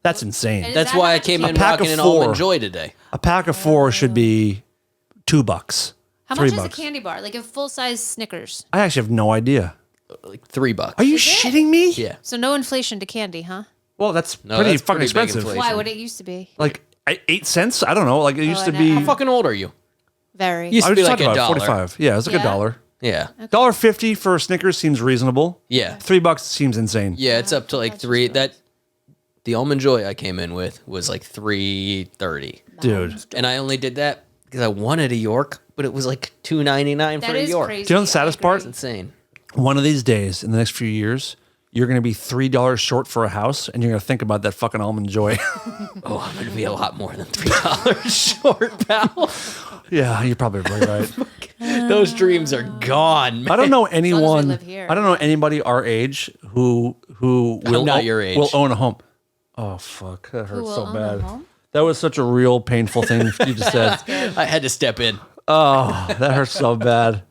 That's insane. Is That's that why how I much came you- in A pack rocking of an 4. almond joy today. A pack of 4 should be $2. How much is $3. a candy bar? Like a full size Snickers. I actually have no idea. Like $3. Are you Is it? shitting me? Yeah. So no inflation to candy, huh? Well, that's No, pretty that's fucking pretty big expensive. inflation. Why would it used to be? Like 8 cents? I don't know. Like it used to and be. I- How fucking old are you? Very. Used I to was be like talking about $1. 45. Yeah, it's like Yeah. $1. Yeah. $1.50 for Snickers seems reasonable. Yeah. $3 seems insane. Yeah, it's up to like 3. The almond joy I came in with was like $3.30. Dude. And I only did that because I wanted a York, but it was like $2.99 for That a is York. crazy. Do you know the saddest I part? agree. Insane. One of these days, in the next few years, you're going to be $3 short for a house, and you're going to think about that fucking almond joy. Oh, I'm going to be a lot more than $3 short, pal. Yeah, you're probably right. Those dreams are gone, man. I don't know long as we anyone. live here. I don't know anybody our age who will not your age. will own a home. Oh fuck, that Who hurts will so own a bad. home? That was such a real painful thing you just said. I had to step in. Oh, that hurts so bad.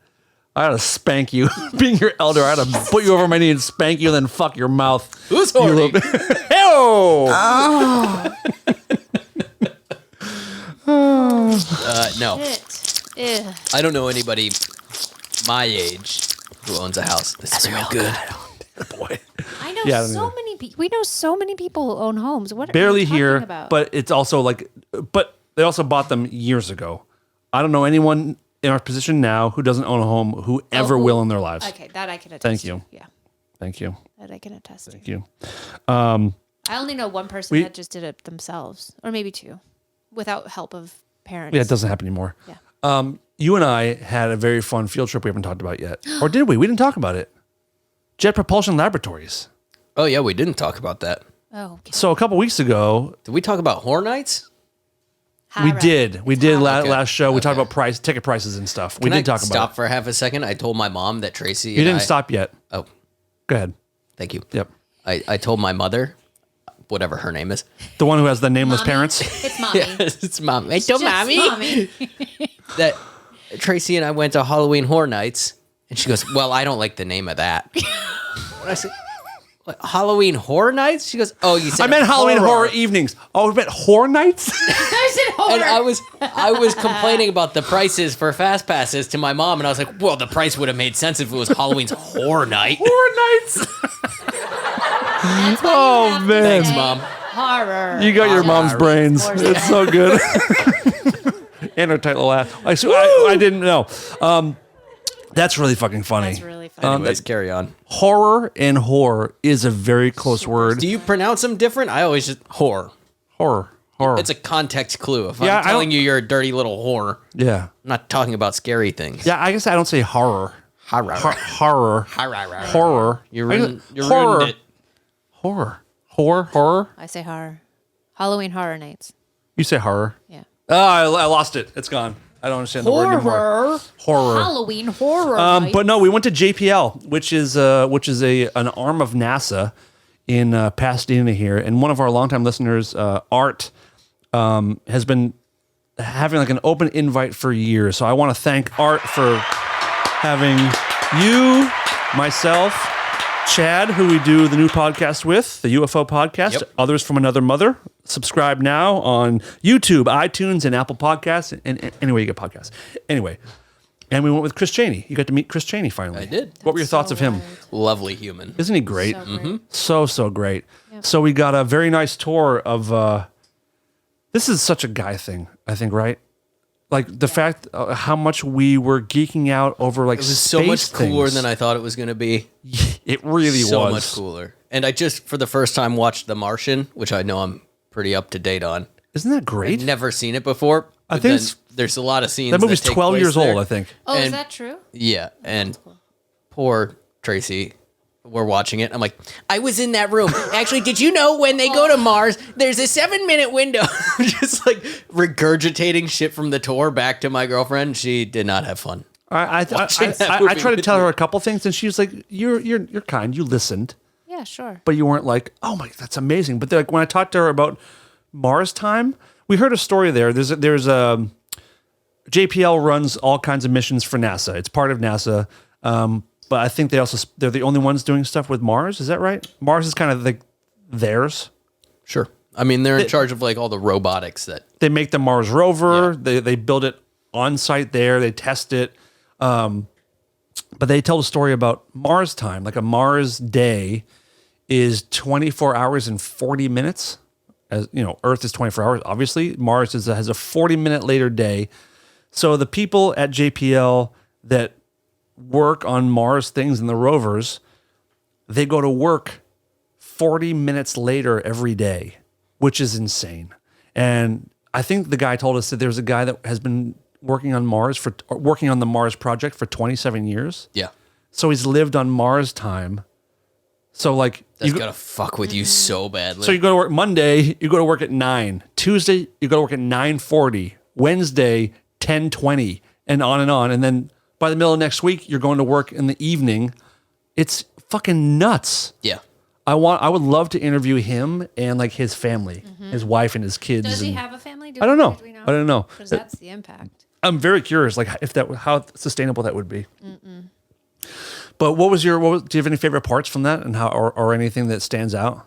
I ought to spank you. Being your elder, I ought to put you over my knee and spank you, and then fuck your mouth. Who's horny? No. Ew. I don't know anybody my age who owns a house. This is real good. Boy. I know Yeah, I don't so many people. We know so many people who own homes. What Barely are you talking here, about? but it's also like, but they also bought them years ago. I don't know anyone in our position now who doesn't own a home who ever will in their lives. Okay, that I can attest Thank to. you. Yeah, Thank you. that I can attest to. Thank you. I only know one person We- that just did it themselves, or maybe two, without help of parents. Yeah, it doesn't happen anymore. Yeah. You and I had a very fun field trip we haven't talked about yet. Or did we? We didn't talk about it. Jet Propulsion Laboratories. Oh, yeah, we didn't talk about that. Oh, okay. So a couple weeks ago, Did we talk about Hornites? we did. We did Okay. last show. We talked Okay. about ticket prices and stuff. We Can I did talk stop about it. for half a second? I told my mom that Tracy You and didn't I- stop yet. Oh, Go ahead. thank you. Yep. I told my mother, whatever her name is. The one who has the nameless Mommy? parents. It's mommy. It's mom. I told Just mommy that Tracy and I went to Halloween Horror Nights, and she goes, "Well, I don't like the name of that." And I said, "What, Halloween Horror Nights?" She goes, "Oh, you said I meant Halloween horror evenings. Oh, we meant horror nights? I said horror. And I was complaining about the prices for fast passes to my mom, and I was like, "Well, the price would have made sense if it was Halloween's Horror Night." Horror nights. That's why Oh, you have to man. Thanks, say Mom. Horror. You got your mom's brains. Of course. It's so good. And her tight little ass. I didn't know. That's really fucking funny. That's really funny. Anyways, carry on. Horror and horror is a very close word. Do you pronounce them different? I always just horror. Horror. It's a context clue. If Yeah, I'm telling you you're a dirty little whore, Yeah. I'm not talking about scary things. Yeah, I guess I don't say horror. Horror. Horror. Horror. Horror. You I ruined, guess- you horror. ruined it. Horror. Horror. I say horror. Halloween Horror Nights. You say horror. Yeah. Oh, I lost it. It's gone. I don't understand the word anymore. Horror. Halloween Horror Nights. But no, we went to JPL, which is an arm of NASA in Pasadena here, and one of our longtime listeners, Art, has been having like an open invite for years. So I want to thank Art for having you, myself, Chad, who we do the new podcast with, the UFO podcast, Yep. Others from Another Mother. Subscribe now on YouTube, iTunes, and Apple Podcasts, and anywhere you get podcasts. Anyway, and we went with Chris Cheney. You got to meet Chris Cheney finally. I did. What were your thoughts of him? Lovely human. Isn't he great? So great. So great. So we got a very nice tour of. This is such a guy thing, I think, right? Like the fact how much we were geeking out over like It was so much cooler than I thought it was going to be. It really So was. much cooler. And I just, for the first time, watched The Martian, which I know I'm pretty up to date on. Isn't that great? I'd never seen it before. I but think then it's- there's a lot of scenes That movie's take 12 place years there. old, I think. Oh, is and- that true? Yeah, and poor Tracy. We're watching it. I'm like, I was in that room. Actually, did you know when they go to Mars, there's a 7-minute window? Just like regurgitating shit from the tour back to my girlfriend. She did not have fun. Watching that I movie tried to with tell me. her a couple things, and she was like, "You're kind. You listened, Yeah, sure. but you weren't like, oh my, that's amazing." But like when I talked to her about Mars time, we heard a story there. There's JPL runs all kinds of missions for NASA. It's part of NASA, but I think they're the only ones doing stuff with Mars. Is that right? Mars is kind of like theirs. Sure. I mean, they're in charge of like all the robotics that. They make the Mars rover. They build it on site there. They test it. But they tell a story about Mars time. Like a Mars day is 24 hours and 40 minutes. As you know, Earth is 24 hours. Obviously, Mars has a 40-minute later day. So the people at JPL that work on Mars things and the rovers, they go to work 40 minutes later every day, which is insane. And I think the guy told us that there's a guy that has been working on the Mars project for 27 years. Yeah. So he's lived on Mars time. So like That's got to fuck with you so badly. so you go to work Monday, you go to work at 9. Tuesday, you go to work at 9:40. Wednesday, 10:20, and on. And then by the middle of next week, you're going to work in the evening. It's fucking nuts. yeah. I would love to interview him and like his family, his wife and his kids. Does he and- have a family? I don't know. Do we I don't know. Because that's the impact. I'm very curious, like if that, how sustainable that would be. But what was do you have any favorite parts from that, and how, or anything that stands out?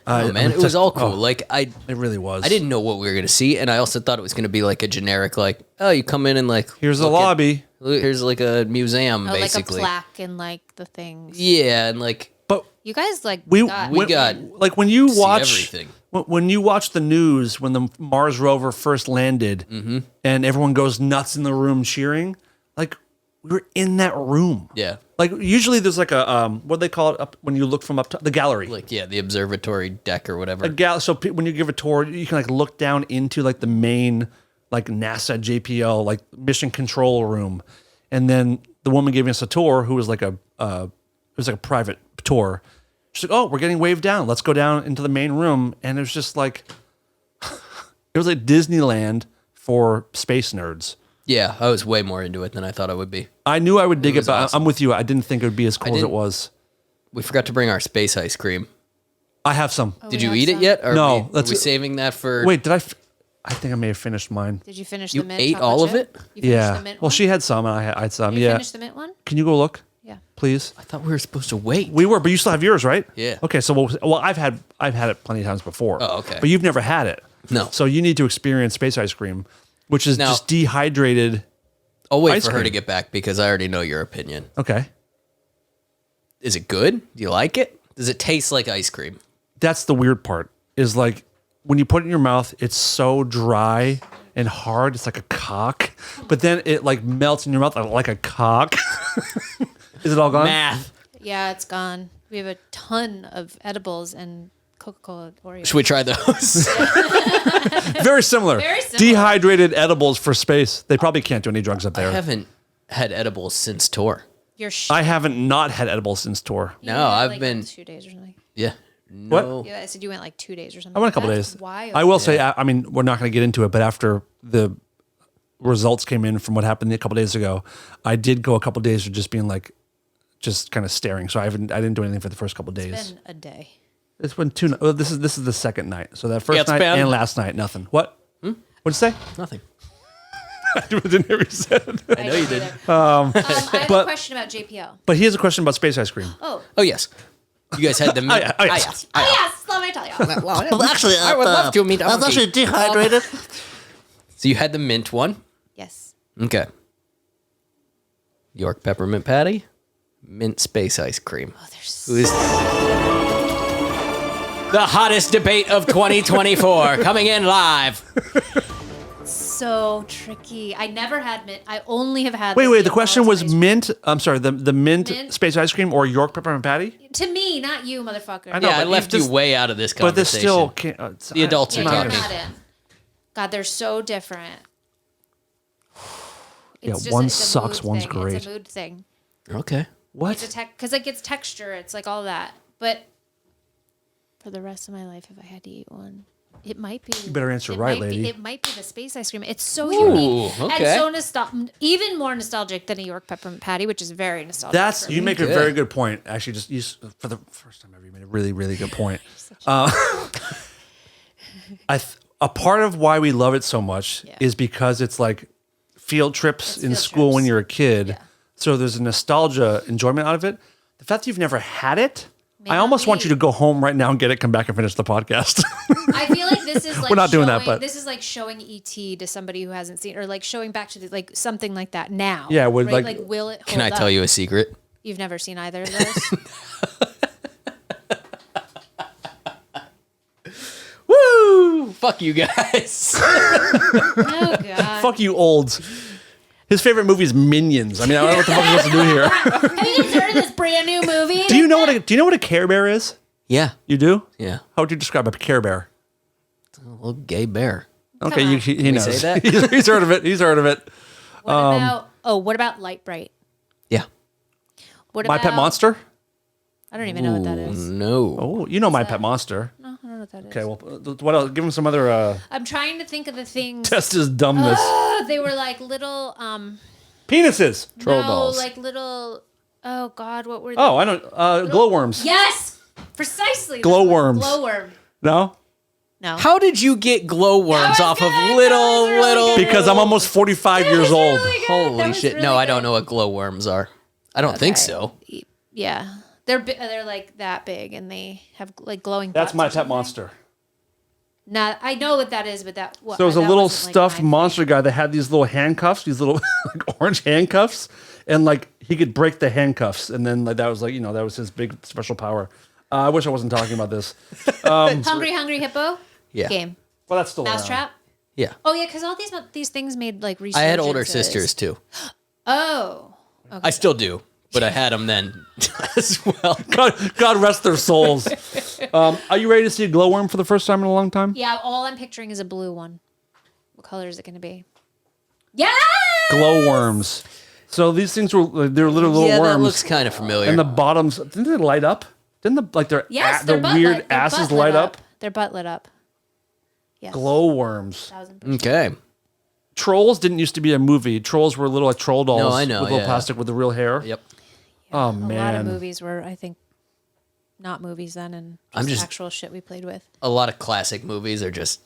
Oh man, it was all cool. Like It really was. I didn't know what we were gonna see, and I also thought it was gonna be like a generic, like, oh, you come in and like Here's the look at- lobby. here's like a museum, Oh, basically. like a plaque and like the things. Yeah, and like But You guys like we got like when you see watch everything. when you watch the news when the Mars rover first landed, and everyone goes nuts in the room cheering, like we were in that room. Yeah. Like usually there's like a what do they call it up when you look from up top, the gallery. like yeah, the observatory deck or whatever. So when you give a tour, you can like look down into like the main like NASA JPL like mission control room, and then the woman giving us a tour who was like it was like a private tour. She's like, "Oh, we're getting waved down. Let's go down into the main room." And it was just like it was like Disneyland for space nerds. Yeah, I was way more into it than I thought I would be. I knew I would dig it, was but awesome. I'm with you. I didn't think it would be as cool as it didn't- was. We forgot to bring our space ice cream. I have some. Did you eat it yet? Or No, are we let's- saving that for? Wait, did I? I think I may have finished mine. Did you finish You the mint? ate chocolate all of chip? it? You finished Yeah. the mint Well, one? she had some, and I had some. You Yeah. finished the mint one? Can you go look, Yeah. please? I thought we were supposed to wait. We were, but you still have yours, right? Yeah. Okay, so I've had it plenty of times before. Oh, okay. But you've never had it. No. So you need to experience space ice cream, which is Now- just dehydrated. I'll wait ice for her to cream. get back because I already know your opinion. Okay. Is it good? Do you like it? Does it taste like ice cream? That's the weird part. Is like when you put it in your mouth, it's so dry and hard. It's like a cock. But then it like melts in your mouth like a cock. Is it all gone? Math. Yeah, it's gone. We have a ton of edibles and Coca-Cola Oreos. Should we try those? Very similar. Very similar. Dehydrated edibles for space. They probably can't do any drugs up I there. haven't had edibles since tour. You're I haven't not had edibles since tour. No, I've been. 2 days or something. Yeah. What? No. Yeah, I said you went like 2 days or something. I went a couple That's days. Wild. I will say, I mean, we're not going to get into it, but after the results came in from what happened a couple days ago, I did go a couple days of just being like, just kind of staring. So I didn't do anything for the first couple days. It's been a day. It's been two. Well, this is the second night. So that first Yeah, it's night been- and last night, nothing. What? What'd you say? Nothing. I didn't hear what you said. I know you did. I have but- a question about JPL. But he has a question about space ice cream. Oh, Oh yes. You guys had the meat. Oh, yes. yes, let me tell you. Well, actually, I would love to meet. That's actually dehydrated. So you had the mint one. Yes. Okay. York peppermint patty, mint space ice cream. Oh, there's Who is the hottest debate of 2024 coming in live? so tricky. I never had mint. I only have had. Wait. The Neapolitan question was ice cream. mint. I'm sorry. The mint, Mint? space ice cream or York peppermint patty. To me, not you, motherfucker. I know, Yeah, I but left you've you way out of this But this conversation. still can't. The adults Yeah, are you're talking. not in. God, they're so different. Yeah, It's one it's a sucks, mood one's thing. great. It's a mood thing. Okay. What? It's a because it gets texture. It's like all that. But for the rest of my life, if I had to eat one, it might be. You better answer right, lady. It might be the space ice cream. It's so unique okay. and so even more nostalgic than a York peppermint patty, which is very nostalgic. That's for you me. make a Good. very good point. Actually, for the first time ever, you made a really, really good point. A part of why we love it so much Yeah. is because it's like field trips in field school when trips. you're a kid. Yeah. So there's a nostalgia enjoyment out of it. The fact that you've never had it, May I not almost want be. you to go home right now and get it, come back and finish the podcast. I feel like this is like We're not doing that, showing- but- this is like showing ET to somebody who hasn't seen, or like showing back to the, like something like that now. Yeah, would, right? like- will it? Can I hold tell up? you a secret? You've never seen either of those. Woo! Fuck you guys. Oh god. Fuck you, olds. His favorite movie is Minions. I mean, I don't know what the fuck he's supposed to do here. Have you guys heard of this brand new movie? Do you know what a Care Bear is? Yeah. You do? Yeah. How would you describe a Care Bear? A little gay bear. Okay, on. he knows. say that? he's heard of it. He's heard of it. What about Light Bright? Yeah. What My about Pet Monster? I don't even know what that is. No. Oh, you know My Pet Monster. No, I don't know what that is. Okay, well, what else? Give him some other I'm trying to think of the things. test his dumbness. They were like little Penises. Troll no, dolls. like little oh god, what were they? Oh, I don't. Glowworms. Yes! Precisely. Glowworms. Glowworm. No. No. How did you get glowworms off of little? Because I'm almost 45 years old. Holy shit! No, I don't know what glowworms are. I don't think so. Yeah. They're like that big and they have like glowing That's butts my or pet something. monster. I know what that is, but So it was a that little wasn't, like, stuffed my monster thing. guy that had these little handcuffs, these little like orange handcuffs, and like he could break the handcuffs, and then like that was like that was his big special power. I wish I wasn't talking about this. Hungry Hippo Yeah. game. Well, that's still around. Mousetrap. Yeah. Oh yeah, because all these things made like research. I had older sisters too. Oh. Okay. I still do, but I had them then as well. God rest their souls. Are you ready to see a glowworm for the first time in a long time? Yeah, all I'm picturing is a blue one. What color is it going to be? Yeah. Glowworms. So these things they're little Yeah, worms. that looks kind of familiar. and the bottoms didn't they light up? Didn't their Yes, their their butt weird lit- their asses butt lit light up? Their butt lit up. Yes. Glowworms. 1000%. Okay. Trolls didn't used to be a movie. Trolls were little like troll dolls No, I know, with little yeah. plastic with the real hair. Yep. Oh A man. lot of movies were, I think, not movies then, and I'm just- actual shit we played with. A lot of classic movies are just.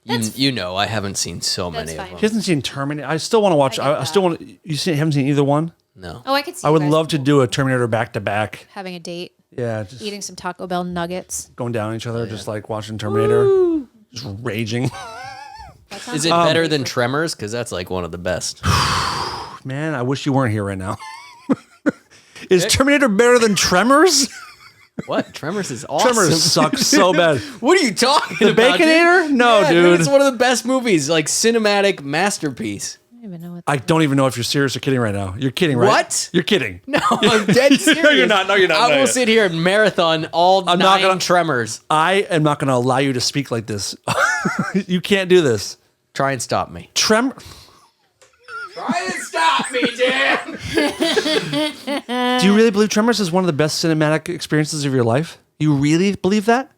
I haven't seen so That's many of fine. them. She hasn't seen Terminator. I still want to watch. I get I still want. Haven't seen either one. No. Oh, I could see. I you would guys love to do a Terminator back to back. having a date, Yeah, just eating some Taco Bell nuggets. going down on each other, just like watching Terminator, just raging. That sounds Is it better than Tremors? Because that's like one of the best. Man, I wish you weren't here right now. Is Terminator better than Tremors? What? Tremors is awesome. Tremors sucks so bad. What are you talking about? Baconator? Dude? No, Yeah, dude. It's one of the best movies, like cinematic masterpiece. I don't even know what. I don't even know if you're serious or kidding right now. You're kidding, right? What? You're kidding. No, I'm dead serious. No, you're not. No, you're not. I No, will sit here and marathon all I'm 9 not gonna- Tremors. I am not going to allow you to speak like this. You can't do this. Try and stop me. Try Try and stop me, Dan. Do you really believe Tremors is one of the best cinematic experiences of your life? You really believe that?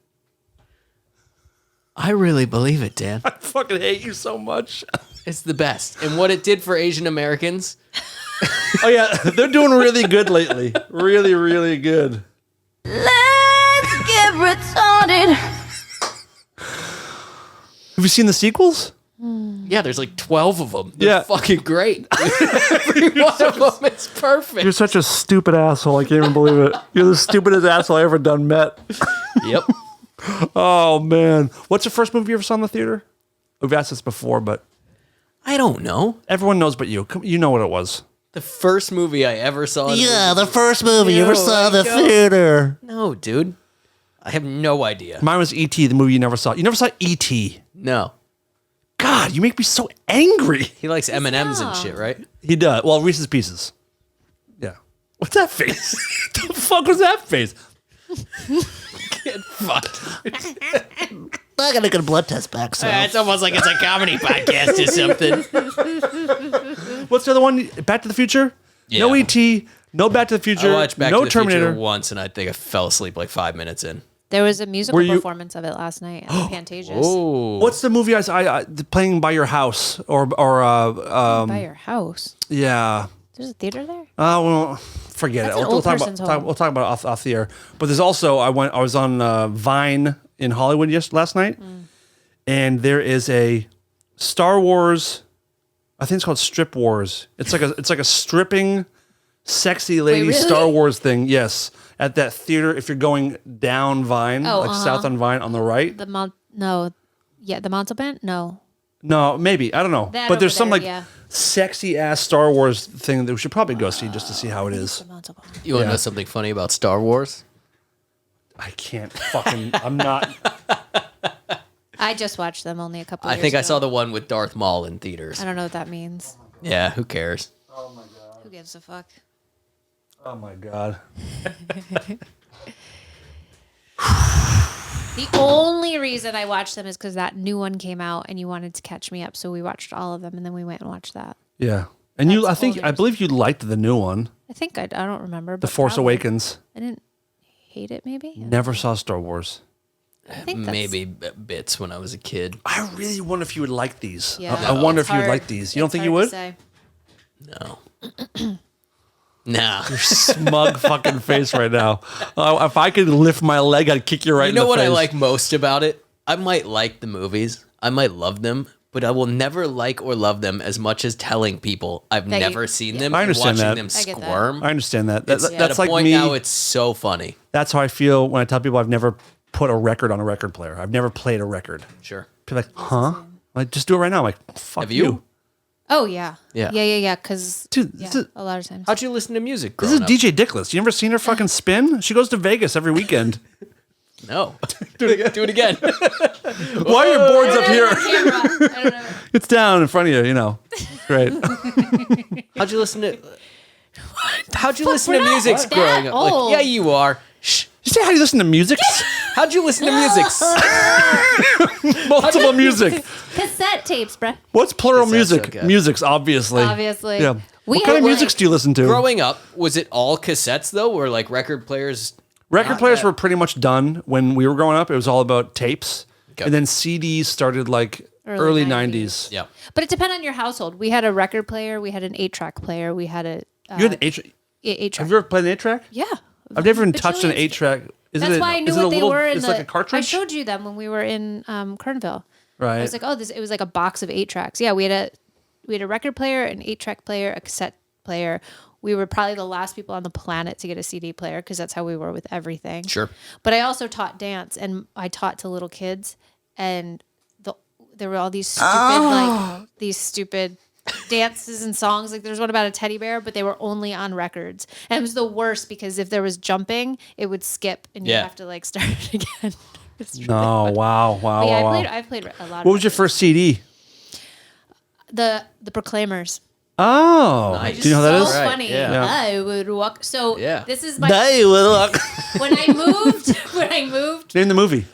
I really believe it, Dan. I fucking hate you so much. It's the best. And what it did for Asian Americans. Oh yeah, they're doing really good lately. Really, really good. Let's get retarded. Have you seen the sequels? Yeah, there's like 12 of them. They're Yeah. fucking great. Every one of them is perfect. You're such a stupid asshole. I can't even believe it. You're the stupidest asshole I ever done met. Yep. Oh man, what's the first movie you ever saw in the theater? We've asked this before, but I don't know. everyone knows but you. You know what it was. The first movie I ever saw. the first movie you ever saw in the theater. No, dude. I have no idea. Mine was E.T., the movie you never saw. You never saw E.T. No. God, you make me so angry. He likes M&Ms and shit, right? He does. Well, Reese's Pieces. Yeah. What's that face? The fuck was that face? Get fucked. I gotta get a blood test back, so. It's almost like it's a comedy podcast or something. What's the other one? Back to the Future? Yeah. No E.T., no Back to the I Future, watched Back no to the Terminator. Future once, and I think I fell asleep like 5 minutes in. There was a musical Were you- performance of it last night at the Pantages. Oh. What's the movie I playing by your house By your house. yeah. There's a theater there. Well, forget That's it. an We'll old talk about person's home. we'll talk about it off the air. But there's also I was on Vine in Hollywood last night, and there is a Star Wars. I think it's called Strip Wars. It's like a stripping, sexy lady really? Star Wars thing. Yes, at that theater. If you're going down Vine, south on Vine on the right. The Montalban? No. No, maybe I don't know. That But there's over some there, like yeah. sexy ass Star Wars thing that we should probably go see just to see how it is. The Montalban. You want to Yeah. know something funny about Star Wars? I can't fucking. I'm not. I just watched them only a couple I years think I ago. saw the one with Darth Maul in theaters. I don't know what that means. Yeah, who cares? Who gives a fuck? Oh my god. The only reason I watched them is because that new one came out and you wanted to catch me up. So we watched all of them and then we went and watched that. Yeah. And you, That's I believe you liked the new one, I don't remember. The But Force probably. Awakens. I didn't hate it, maybe. Never saw Star Wars. I think that's, Maybe bits when I was a kid. I really wonder if you would like these. Yeah. I wonder if It's you would hard. like these. You don't It's think you hard would? to say. No. No. Smug fucking face right now. If I could lift my leg, I'd kick you right You in know the what face. I like most about it? I might like the movies. I might love them. But I will never like or love them as much as telling people I've never seen them. I and understand watching that. them I get that. squirm. I understand that. It's That's at a like point me. now. It's so funny. That's how I feel when I tell people I've never put a record on a record player. I've never played a record. Sure. People are like, huh? Like, just do it right now. I'm like, fuck Have you? Oh yeah. Yeah. Yeah. Because Dude, this is- a lot of times. How'd you listen to music? This is growing up? DJ Dickless. You ever seen her fucking spin? She goes to Vegas every weekend. No. Do it again. Why are your boards up here? Camera. I don't know. It's down in front of you, you know. Great. How'd you listen to? How'd you listen to music that growing up? Like, old. yeah, you are. Shh. You say how you listen to music? How'd you listen to music? Multiple music. Cassette tapes, bruh. What's plural Cassettes, music? okay. Music's, obviously. Obviously. Yeah. We What kind of had, musics like- do you listen to? Growing up, was it all cassettes though, or like record players? Record players were pretty much done when we were growing up. It was all about tapes. Okay. And then CDs started like early 90s. Yeah. But it depended on your household. We had a record player. We had an 8-track player. We had a You had an 8 8-track. Have you ever played an 8-track? Yeah. I've never even touched an Bajillions. 8-track. Is That's it, why I knew is it what a they little, were. It's like a cartridge? I showed you them when we were in Kernville. Right. I was like, oh, it was like a box of 8 tracks. Yeah, we had a record player, an 8-track player, a cassette player. We were probably the last people on the planet to get a CD player because that's how we were with everything. Sure. But I also taught dance, and I taught to little kids, and there were all these stupid dances and songs. Like there's one about a teddy bear, but they were only on records, and it was the worst because if there was jumping, it would skip, and you Yeah. have to like start it again. It's really No, fun. wow. But yeah, wow. I've played a lot. What was your first CD? The Proclaimers. Oh. Nice. Do you know who that So is? Right, funny. yeah. I would walk. So Yeah. this is my when I moved. Name the movie.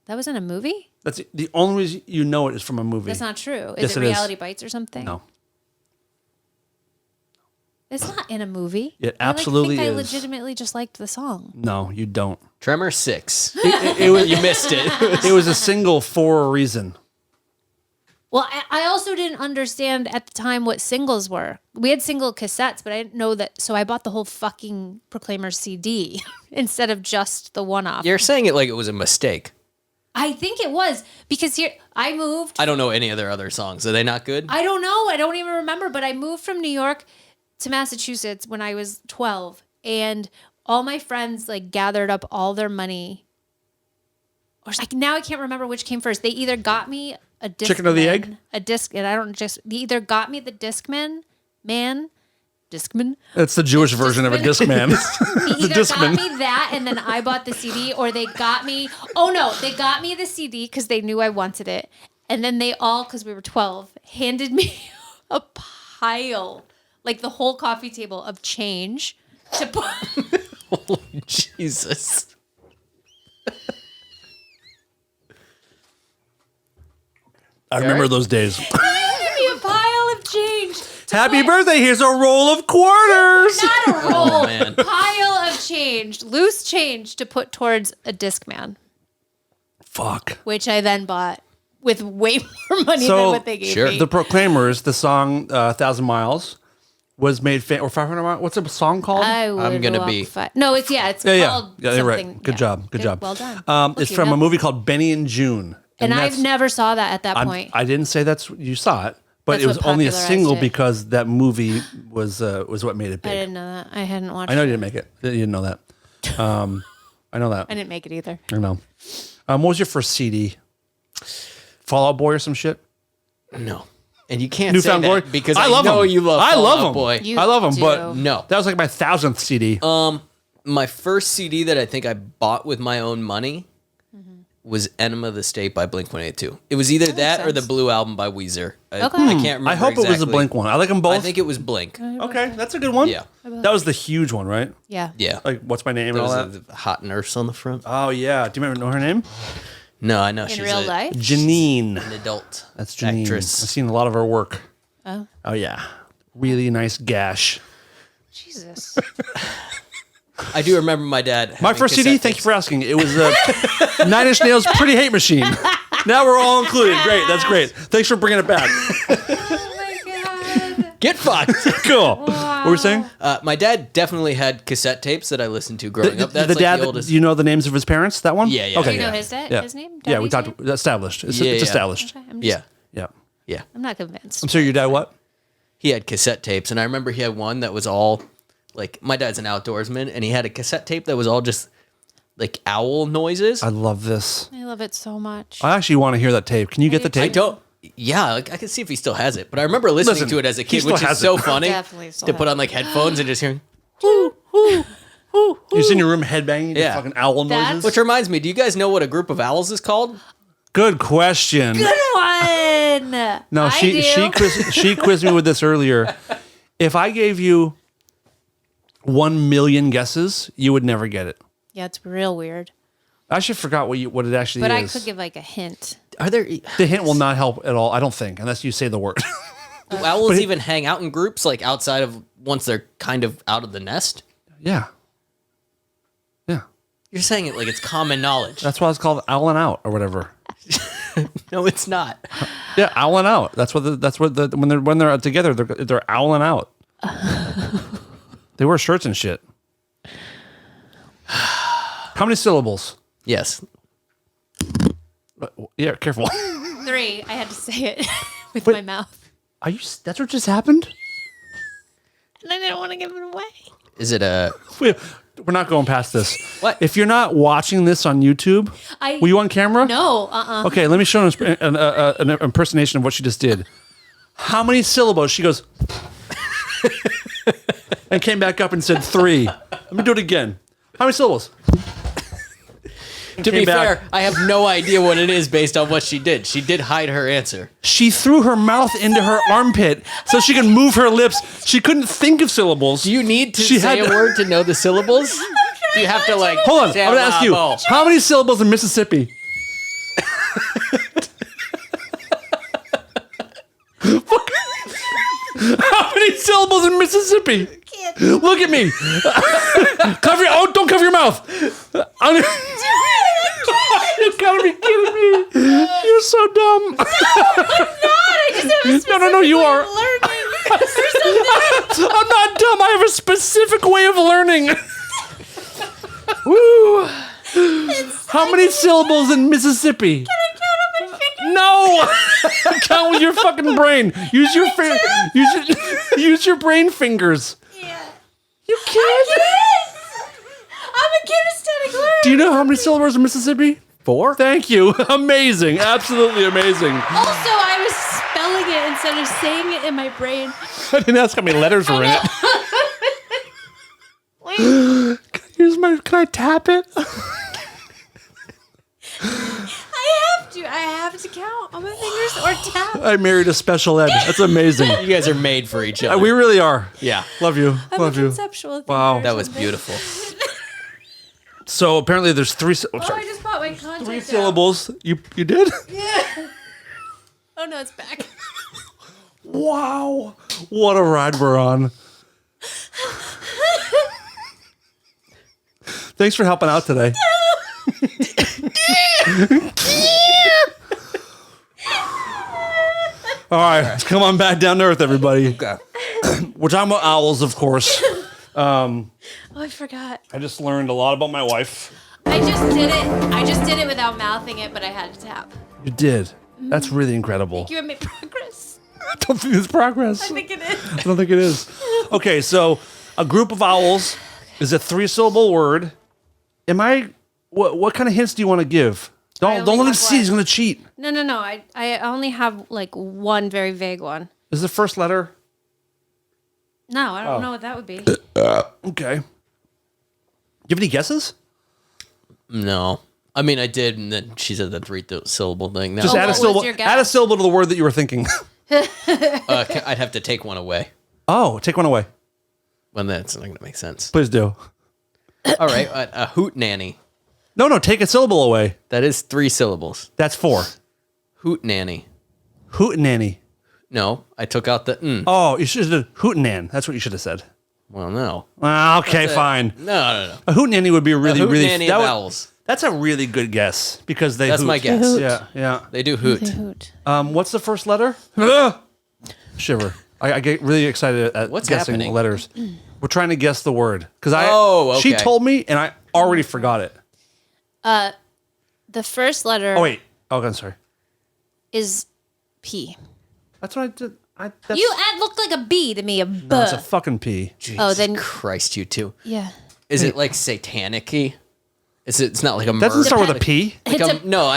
That was in a movie. That's the only reason you know it is from a movie. That's not true. Is Yes, it it is. Reality Bites or something? No. It's not in a movie. It absolutely I is. legitimately just liked the song. No, you don't. Tremor 6. It was, You missed it. it was a single for a reason. Well, I also didn't understand at the time what singles were. We had single cassettes, but I didn't know that. So I bought the whole fucking Proclaimer CD instead of just the one-off. You're saying it like it was a mistake. I think it was because here I moved. I don't know any of their other songs. Are they not good? I don't know. I don't even remember. But I moved from New York to Massachusetts when I was 12, and all my friends like gathered up all their money. Or like now I can't remember which came first. They either got me a Discman, Chicken or the egg? a disc, and I don't just. They either got me the Discman, Discman. That's the Jewish version of a Discman. They either Discman. got me that, and then I bought the CD, or they got me. Oh no, they got me the CD because they knew I wanted it, and then they all, because we were 12, handed me a pile, like the whole coffee table of change to put. Holy Jesus. I remember those days. They handed me a pile of change. Happy birthday! Here's a roll of quarters. Not a roll, Oh, man. pile of change, loose change to put towards a Discman, Fuck. which I then bought with way more money So, than what they gave sure. me. The Proclaimers, the song "1,000 Miles," was made or 500 miles. What's the song called? I'm gonna be- No, it's it's yeah, called yeah, you're something. right. Good yeah. job. Good job. Well done. It's Look, from you a know. movie called Benny and June. And I've that's- never saw that at that point. I didn't say you saw it, but That's it was what only a popularized single it. because that movie was what made it I big. didn't know that. I hadn't watched I know it. you didn't make it. You didn't know that. I know that. I didn't make it either. I know. What was your first CD? Fall Out Boy or some shit? No. And you can't Newfound say Glory? that because I I love know them. you love I Fall love Out them. Boy. You I love them, but do. No. that was like my 1000th CD. My first CD that I think I bought with my own money was Enema of the State by Blink-182. It was either that or the sense. Blue Album by Weezer. I Okay. can't remember I hope it was a exactly. Blink one. I like them both. I think it was Blink. okay, that's a good one. Yeah. That was the huge one, right? Yeah. Yeah. Like, what's my name There and all was that? a hot nurse on the front. Oh, yeah. Do you remember know her name? No, I know In she's real life? Janine. an adult That's Janine. I've actress. seen a lot of her work. Oh. Oh, yeah. Really nice gash. Jesus. I do remember my dad. My having first CD, cassette thank you tapes. for asking. It was Nine Inch Nails' Pretty Hate Machine. Now we're all included. Great. That's great. Thanks for bringing it back. Oh my God. Get fucked. Cool. What were we saying? My dad definitely had cassette tapes that I listened to growing up. That's the like dad. the oldest. You know the names of his parents? That one? Yeah, yeah. Okay. Do you know yeah. his dad? Yeah. His name? Yeah, we Daddy's talked. name? Established. It's Yeah. established. Okay, I'm just, Yeah, Yeah. yeah. I'm not convinced. I'm sorry. Your dad what? He had cassette tapes, and I remember he had one that was all like my dad's an outdoorsman, and he had a cassette tape that was all just like owl noises. I love this. I love it so much. I actually want to hear that tape. Can you get the I tape? don't. Yeah, like I can see if he still has it, but I remember listening Listen, to it as a he kid, still which is has so it. funny Definitely still to put has on like headphones and just hearing. You're in your room headbanging. Yeah. Fucking owl That's- noises. Which reminds me, do you guys know what a group of owls is called? Good question. Good one. No, I do. she quizzed me with this earlier. If I gave you 1 million guesses, you would never get it. Yeah, it's real weird. I actually forgot what it actually But is. I could give like a hint. Are there The hint will not help at all. I don't think, unless you say the word. do owls even hang out in groups like outside of once they're kind of out of the nest? Yeah. Yeah. You're saying it like it's common knowledge. That's why it's called owling out or whatever. No, it's not. Yeah, owling out. That's what when they're together, they're owling out. They wear shirts and shit. How many syllables? Yes. Yeah, careful. 3. I had to say it with Wait. my mouth. Are you? That's what just happened? And I didn't want to give it away. Is it a? We're not going past this. What? If you're not watching this on YouTube, were you on camera? No, Okay, let me show an impersonation of what she just did. How many syllables? She goes, and came back up and said 3. Let me do it again. How many syllables? To be fair, I have no idea what it is based on what she did. She did hide her answer. She threw her mouth into her armpit so she could move her lips. She couldn't think of syllables. Do you need to She say had a to- word to know the syllables? Do you have to like? Hold on, I'm gonna ask you. syllable? How many syllables in Mississippi? How many syllables in Mississippi? Look at me. Don't cover your mouth. You gotta be kidding me. You're so dumb. No, you are. I'm not dumb. I have a specific way of learning. Woo. How many syllables in Mississippi? No! Count with your fucking brain. Use your use your brain fingers. Yeah. You can't. I'm a kinesthetic learner. Do you know how many syllables in Mississippi? 4? Thank you. Amazing. Absolutely amazing. Also, I was spelling it instead of saying it in my brain. I didn't ask how many letters were in it. Wait. Can I tap it? I have to count on my fingers or tap. I married a special ed. That's amazing. You guys are made for each other. We really are. Yeah. Love you. I'm Love a you. conceptual thinker Wow. or That was something. beautiful. So apparently there's 3 Oh, I just bought my content 3 out. syllables. You did? Yeah. Oh no, it's back. Wow. What a ride we're on. Thanks for helping out today. All right, come on back down to earth, everybody. Okay. We're talking about owls, of course. Oh, I forgot. I just learned a lot about my wife. I just did it without mouthing it, but I had to tap. You did. That's really incredible. You have made progress. I don't think it's progress. I think it is. I don't think it is. Okay, so a group of owls is a 3-syllable word. What kind of hints do you want to give? I Don't only let him have see. He's one. going to cheat. No. I only have like one very vague one. Is the first letter? No, I don't know what that would be. Okay. You have any guesses? No. I mean, I did, and then she said the 3-syllable thing. No. Just add a what was syllable. your guess? Add a syllable to the word that you were thinking. I'd have to take one away. Oh, take one away. Well, that's not going to make sense. Please do. All right. A hoot nanny. No, take a syllable away. That is 3 syllables. That's 4. Hoot nanny. Hootenanny. No, I took out the Oh, you should have said hootenan. That's what you should have said. Well, no. Okay, fine. No. A hootenanny would be a really, hoot really. nanny that of would- owls. That's a really good guess because they. That's hoot. my guess. Yeah. They do hoot. Hoot. What's the first letter? Shiver. I get really excited at What's guessing happening? letters. We're trying to guess the word because she okay. told me and I already forgot it. The first letter Oh wait. Oh, I'm sorry. is P. That's what I did. Looked like a B to me. A B. No, it's a fucking P. Oh, then Christ, you two. yeah. Is it like satanic-y? It's not like a That doesn't murder. start with a P. Like no,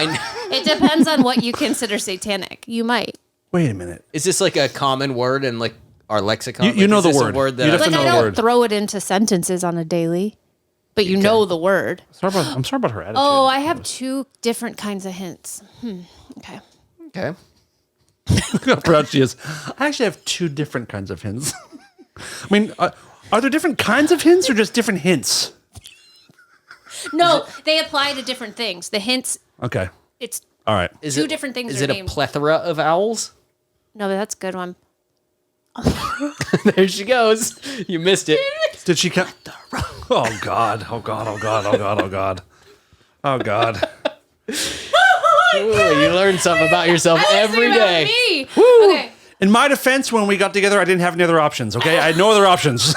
It depends on what you consider satanic. You might. Wait a minute. is this like a common word in like our lexicon? You know is the this a word. word that You I- definitely Like I know the don't word. throw it into sentences on a daily, but you know the word. I'm sorry about her attitude. Oh, I have two different kinds of hints. Okay. Okay. Look how proud she is. I actually have two different kinds of hints. I mean, are there different kinds of hints or just different hints? No, they apply to different things. The hints, Okay. it's All right. two different things. Is are it a named. plethora of owls? No, but that's a good one. There she goes. You missed it. Did she come? Oh God! Oh God! Oh God! Oh God! Oh God! Oh God! Ooh, you learn something about yourself every day. Me. Woo! Okay. In my defense, when we got together, I didn't have any other options. Okay, I had no other options.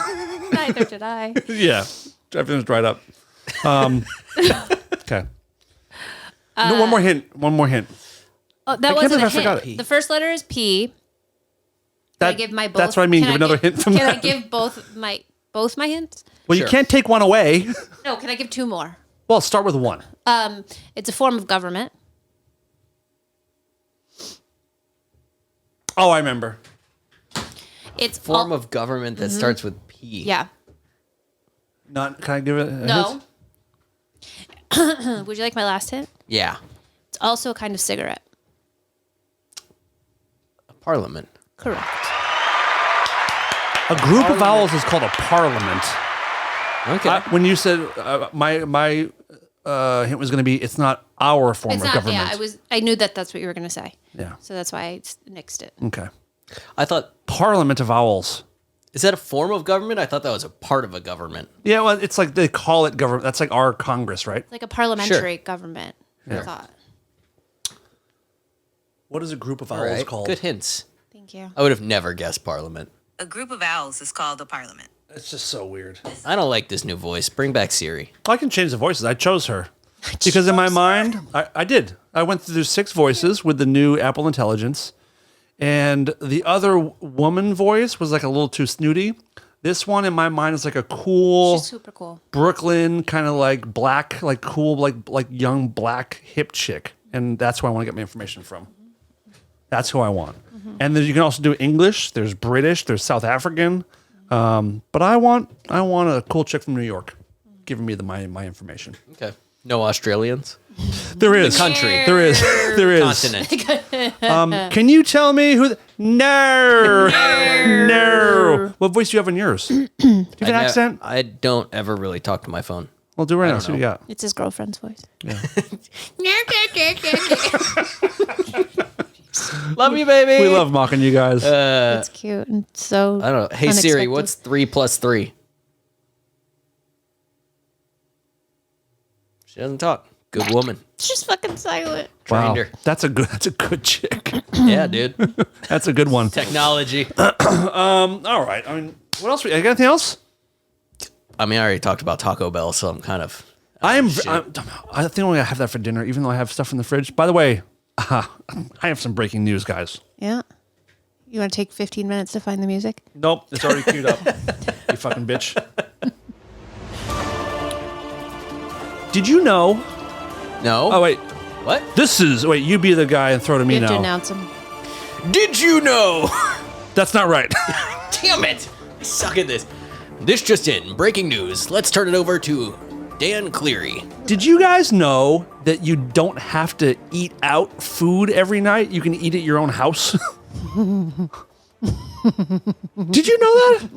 Neither did I. Yeah, everything's dried up. Okay. No, one more hint. One more hint. Oh, that can't wasn't believe a I forgot hint. it. The first letter is P. Can I give my both? That's what I mean. can Give another hint from Can that. I give both my hints? Well, Sure. you can't take one away. No, can I give two more? Well, start with one. It's a form of government. Oh, I remember. It's Form of government that starts with P. yeah. Not. Can I give it? A No. hint? Would you like my last hint? Yeah. It's also a kind of cigarette. A parliament. Correct. A group of vowels is called a parliament. Okay. When you said my hint was going to be, it's not our form It's of not. government. Yeah, I knew that's what you were going to say. Yeah. So that's why I nixed it. Okay. I thought, Parliament of vowels. is that a form of government? I thought that was a part of a government. Yeah, well, it's like they call it government. That's like our Congress, right? Like a parliamentary government. I thought. What is a group of All vowels right. called? Good hints. Thank you. I would have never guessed parliament. A group of owls is called a parliament. It's just so weird. I don't like this new voice. Bring back Siri. I can change the voices. I chose her. Because in my mind, I did. I went through 6 voices with the new Apple Intelligence. And the other woman voice was like a little too snooty. This one in my mind is like a cool She's super cool. Brooklyn kind of like black, like cool, like young black hip chick. And that's who I want to get my information from. That's who I want. And then you can also do English. There's British. There's South African. But I want a cool chick from New York giving me my information. Okay. No Australians? There is country. There is. There is. Continent. Can you tell me who? No. No. What voice do you have in yours? Do you have an accent? I don't ever really talk to my phone. Well, do it right now. See what you got. It's his girlfriend's voice. Love you, baby. We love mocking you guys. It's cute and so. I don't know. Hey, Siri, unexpected. what's 3 plus 3? She doesn't talk. Good woman. It's just fucking silent. Wow. Trained her. That's a good chick. Yeah, dude. That's a good one. Technology. All right. I mean, what else? You got anything else? I mean, I already talked about Taco Bell, so I'm kind of... I think I'm gonna have that for dinner, even though I have stuff in the fridge. By the way, I have some breaking news, guys. Yeah. You want to take 15 minutes to find the music? Nope, it's already queued up. You fucking bitch. Did you know? No. Oh wait, What? wait. You be the guy and throw to me You have to now. announce him. Did you know? That's not right. Damn it. I suck at this. This just in. Breaking news. Let's turn it over to Dan Cleary. Did you guys know that you don't have to eat out food every night? You can eat at your own house. Did you know that?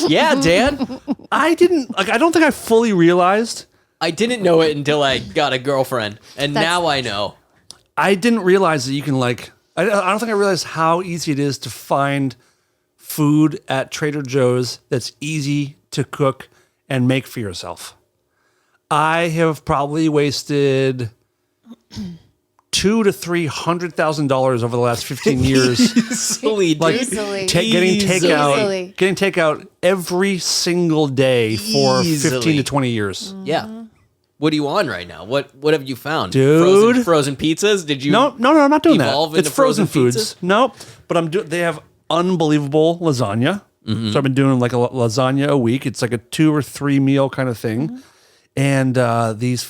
Yeah, Dan. I didn't. I don't think I fully realized. I didn't know it until I got a girlfriend, and now I know. I didn't realize that you can I don't think I realized how easy it is to find food at Trader Joe's that's easy to cook and make for yourself. I have probably wasted 2 $200,000 to $300,000 over the last 15 years. Easily, Like Easily. getting Easily. takeout every single day for 15 Easily. to 20 years. Yeah. What are you on right now? What have you found? Dude. Frozen pizzas? Did you? No, I'm not doing that. evolve It's into frozen frozen foods. pizza? No, but they have unbelievable lasagna. Mm-hmm. So I've been doing like a lasagna a week. It's like a 2 or 3 meal kind of thing. Mm-hmm. And these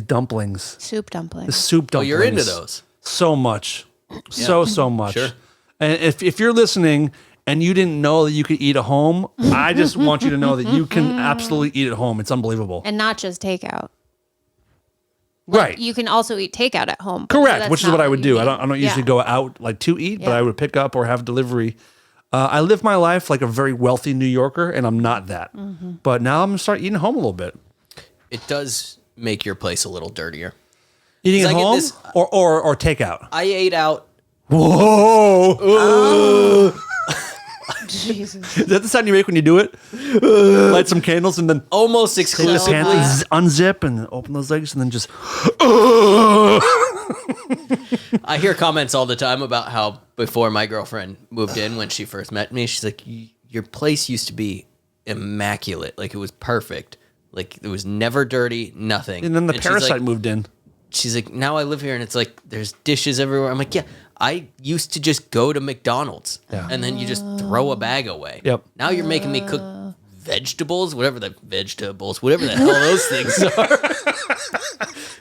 dumplings, Soup dumpling. the soup Oh, dumplings. you're into those. So much. So much. Sure. And if you're listening and you didn't know that you could eat at home, I just want you to know that you can absolutely eat at home. It's unbelievable. And not just takeout. Right. You can also eat takeout at home. Correct, That's which is not what I would you do. I need. don't usually Yeah. go out like to eat, but Yeah. I would pick up or have delivery. I live my life like a very wealthy New Yorker, and I'm not that. Mm-hmm. But now I'm gonna start eating home a little bit. It does make your place a little dirtier. Eating 'Cause at I get home this- or takeout. I ate out. Whoa! Jesus. Is that the sound you make when you do it? Light some candles and then Almost take the exclusively. pants, unzip and open those legs and then just. I hear comments all the time about how before my girlfriend moved in, when she first met me, she's like, your place used to be immaculate. Like, it was perfect. Like, it was never dirty, nothing. And then the she's parasite like, moved in. She's like, now I live here and it's like, there's dishes everywhere. I'm like, yeah, I used to just go to McDonald's and then you just throw a bag away. Yep. Now you're making me cook vegetables, whatever the hell those things are.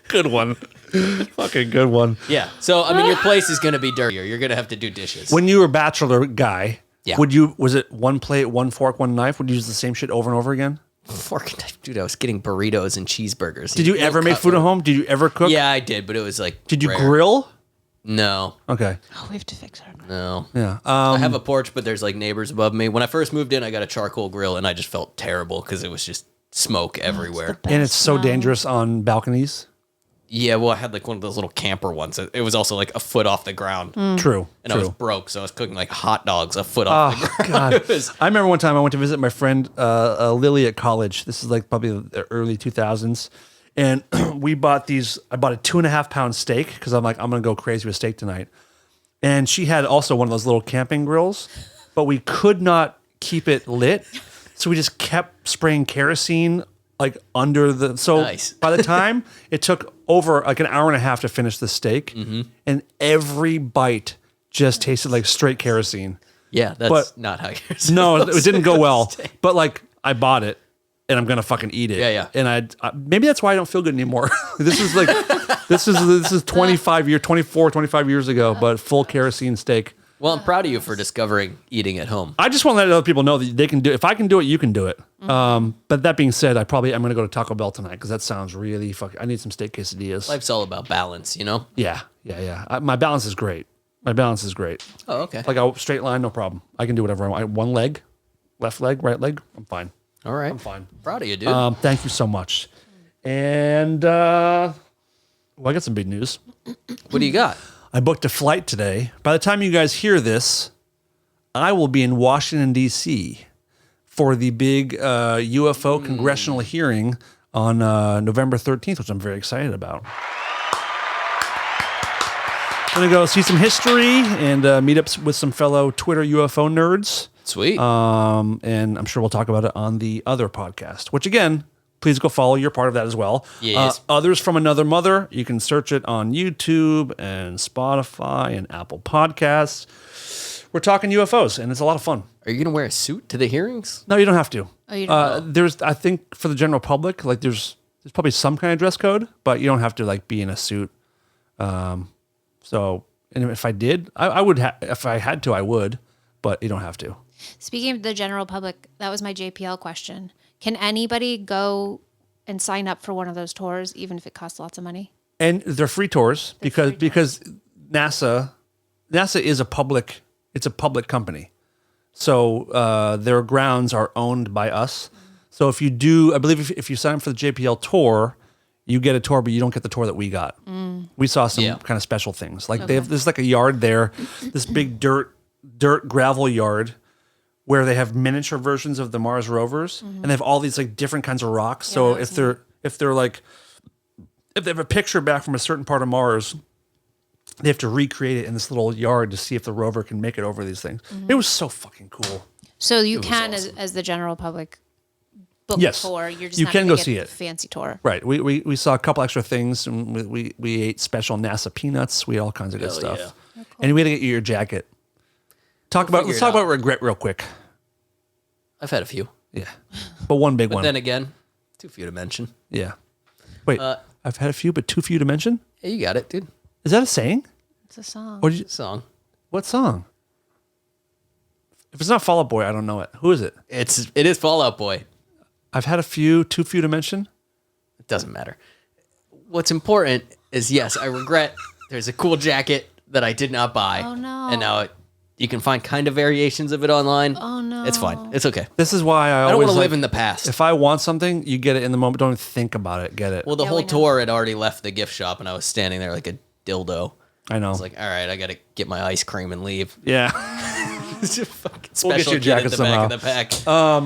Good one. Fucking good one. Yeah. So, I mean, your place is going to be dirtier. You're going to have to do dishes. When you were a bachelor guy, Yeah. was it one plate, one fork, one knife? Would you use the same shit over and over again? Fork and knife. Dude, I was getting burritos and cheeseburgers. Did you No ever make food cutlery. at home? Did you ever cook? Yeah, I did, but it was like. Did you rare. grill? No, Okay. Oh, we have to fix our. no. Yeah. I have a porch, but there's like neighbors above me. When I first moved in, I got a charcoal grill, and I just felt terrible because it was just smoke everywhere. And it's so dangerous on balconies. Yeah, well, I had like one of those little camper ones. It was also like a foot off the ground, True. and I was True. broke, so I was cooking like hot dogs a foot off the Oh ground. God! It was- I remember one time I went to visit my friend Lily at college. This is like probably the early 2000s, and we bought these. I bought a 2.5 pound steak because I'm like I'm gonna go crazy with steak tonight. And she had also one of those little camping grills, but we could not keep it lit, so we just kept spraying kerosene like under the. So Nice. by the time it took over like an hour and a half to finish the steak, and every bite just tasted like straight kerosene. yeah, that's But- not how you're. No, it supposed didn't to go well. steak. But like, I bought it, and I'm gonna fucking eat it. Yeah, yeah. And maybe that's why I don't feel good anymore. This is like, this is 25 years ago, but full kerosene steak. Well, I'm proud of you for discovering eating at home. I just want to let other people know that they can do it. If I can do it, you can do it. But that being said, I'm gonna go to Taco Bell tonight because that sounds really fucking. I need some steak quesadillas. Life's all about balance, you know. Yeah. My balance is great. My balance is great. Oh, okay. Like a straight line, no problem. I can do whatever I want. One leg, left leg, right leg. I'm fine. All right. I'm fine. Proud of you, dude. Thank you so much. And well, I got some big news. What do you got? I booked a flight today. By the time you guys hear this, I will be in Washington, D.C. for the big UFO congressional hearing on November 13th, which I'm very excited about. I'm going to go see some history and meet up with some fellow Twitter UFO nerds. Sweet. And I'm sure we'll talk about it on the other podcast, which again, please go follow. You're part of that as well. Yes. Others from Another Mother, you can search it on YouTube and Spotify and Apple Podcasts. We're talking UFOs, and it's a lot of fun. Are you going to wear a suit to the hearings? No, you don't have to. Oh, you don't. There's, I think, for the general public, like there's probably some kind of dress code, but you don't have to like be in a suit. So, and if I did, I would. If I had to, I would, but you don't have to. Speaking of the general public, that was my JPL question. Can anybody go and sign up for one of those tours, even if it costs lots of money? And they're free tours because NASA is a public. It's a public company, so their grounds are owned by us. So if you do, I believe if you sign up for the JPL tour, you get a tour, but you don't get the tour that we got. We saw some kind of special things. Like there's like a yard there, this big dirt gravel yard where they have miniature versions of the Mars rovers, and they have all these like different kinds of rocks. So if they have a picture back from a certain part of Mars, they have to recreate it in this little yard to see if the rover can make it over these things. It was so fucking cool. So you can, as the general public, book Yes. a tour. You're just You not can gonna go get see the it. fancy tour. Right. We saw a couple extra things. And we ate special NASA peanuts. We had all kinds of good stuff. yeah. And we had to get you your jacket. Let's talk figure it about out. regret real quick. I've had a few. Yeah. But one big But one. then again, too few to mention. Yeah. Wait, I've had a few, but too few to mention? Yeah, you got it, dude. Is that a saying? It's a song. Or did you, Song. what song? If it's not Fall Out Boy, I don't know it. Who is it? It is Fallout Boy. I've had a few, too few to mention. It doesn't matter. What's important is, yes, I regret there's a cool jacket that I did not buy. Oh, no. And now you can find kind of variations of it online. Oh, no. It's fine. It's okay. This is why I I don't always want to like, live in the past. if I want something, you get it in the moment. Don't even think about it. Get it. Well, the Yeah, whole we know. tour had already left the gift shop, and I was standing there like a dildo. I know. I was like, all right, I got to get my ice cream and leave. yeah. It's just fucking We'll get special you a kid jacket at the somehow. back of the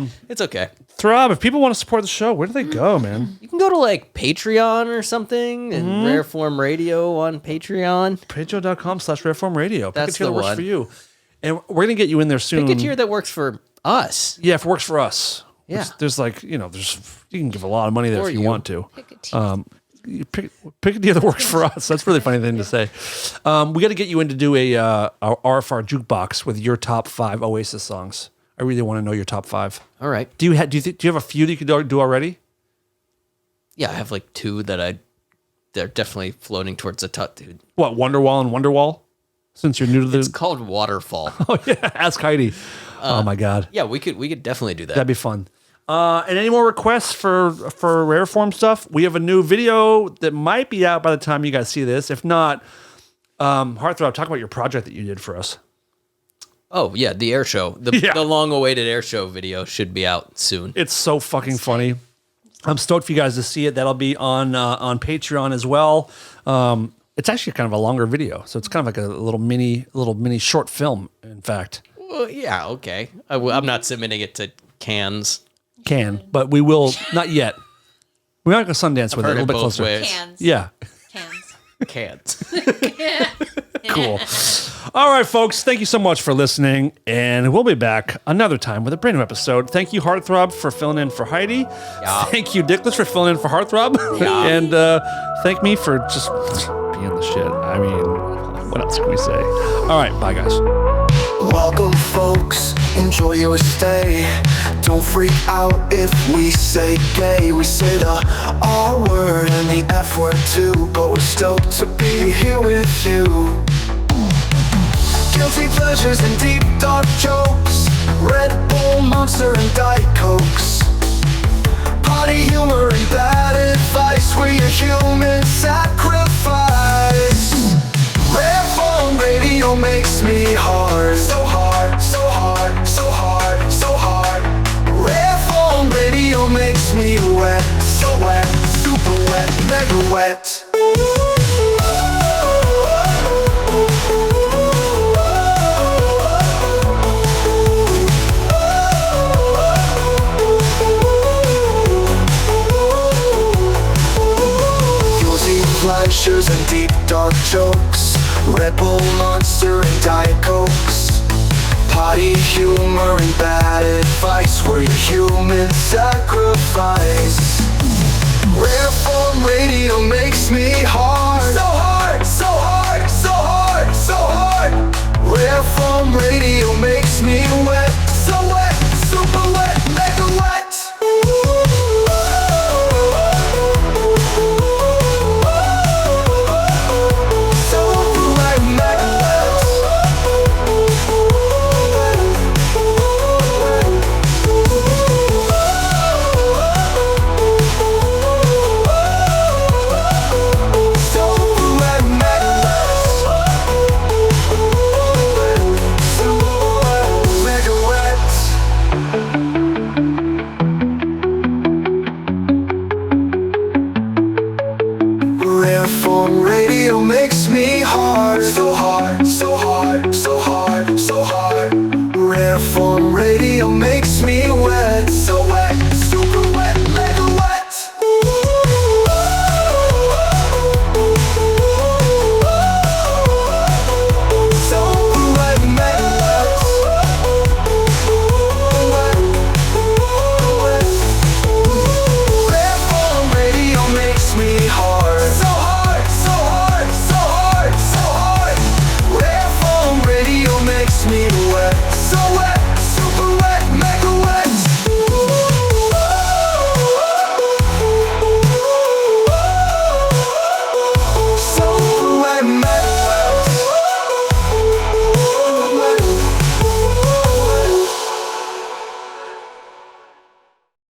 pack. It's okay. Throb, if people want to support the show, where do they go, man? You can go to like Patreon or something and Mm-hmm. Rare Form Radio on Patreon. Patreon.com/rareformradio. Pick That's a tier that the works one. for you. And we're going to get you in there soon. Pick a tier that works for us. Yeah, if it works for us. Yeah. There's like, you can give a lot of money there Or if you you. want to. Pick a team. You pick a deal that works for us. That's a really funny thing to say. We got to get you in to do our RFR jukebox with your top 5 Oasis songs. I really want to know your top 5. All right. Do you have a few that you could do already? Yeah, I have like 2 that they're definitely floating towards the top, dude. What, Wonderwall and Wonderwall? Since you're new to It's the called Waterfall. oh yeah, ask Heidi. Oh my God, Yeah, we could definitely do that. that'd be fun. And any more requests for rare form stuff? We have a new video that might be out by the time you guys see this. If not, Heartthrob, talk about your project that you did for us. Oh yeah, the air show. Yeah. The long-awaited air show video should be out soon. It's so fucking funny. I'm stoked for you guys to see it. That'll be on Patreon as well. It's actually kind of a longer video, so it's kind of like a little mini short film. In fact, Well, yeah, okay. I'm not submitting it to cans. but we will not yet. We're not going to Sundance with it. A Heard little it bit both closer. ways. Cans. Yeah, Cans. Cans. cool. All right, folks. Thank you so much for listening, and we'll be back another time with a brand new episode. Thank you, Heartthrob, for filling in for Heidi. Yeah. Thank you, Dickless, for filling in for Heartthrob. Yeah. And thank me for just being the shit. I mean, what else can we say? All right, bye, guys. Welcome, folks, enjoy your stay. Don't freak out if we say gay. We say the R word and the F word too, but we're stoked to be here with you. Guilty pleasures and deep dark jokes, Red Bull, Monster and Diet Cokes, potty humor and bad advice, we're your human sacrifice. Rare Form Radio makes me hard. So hard, so hard, so hard, so hard. Rare Form Radio makes me wet. So wet, super wet, mega wet. Guilty pleasures and deep dark jokes, Red Bull, Monster and Diet Cokes, potty humor and bad advice, we're your human sacrifice. Rare Form Radio makes me hard. So hard, so hard, so hard, so hard. Rare Form Radio makes me wet. So wet, super wet, mega wet. Super wet, mega wet. Super wet, mega wet. Super wet, mega wet. Rare Form Radio makes me hard. So hard,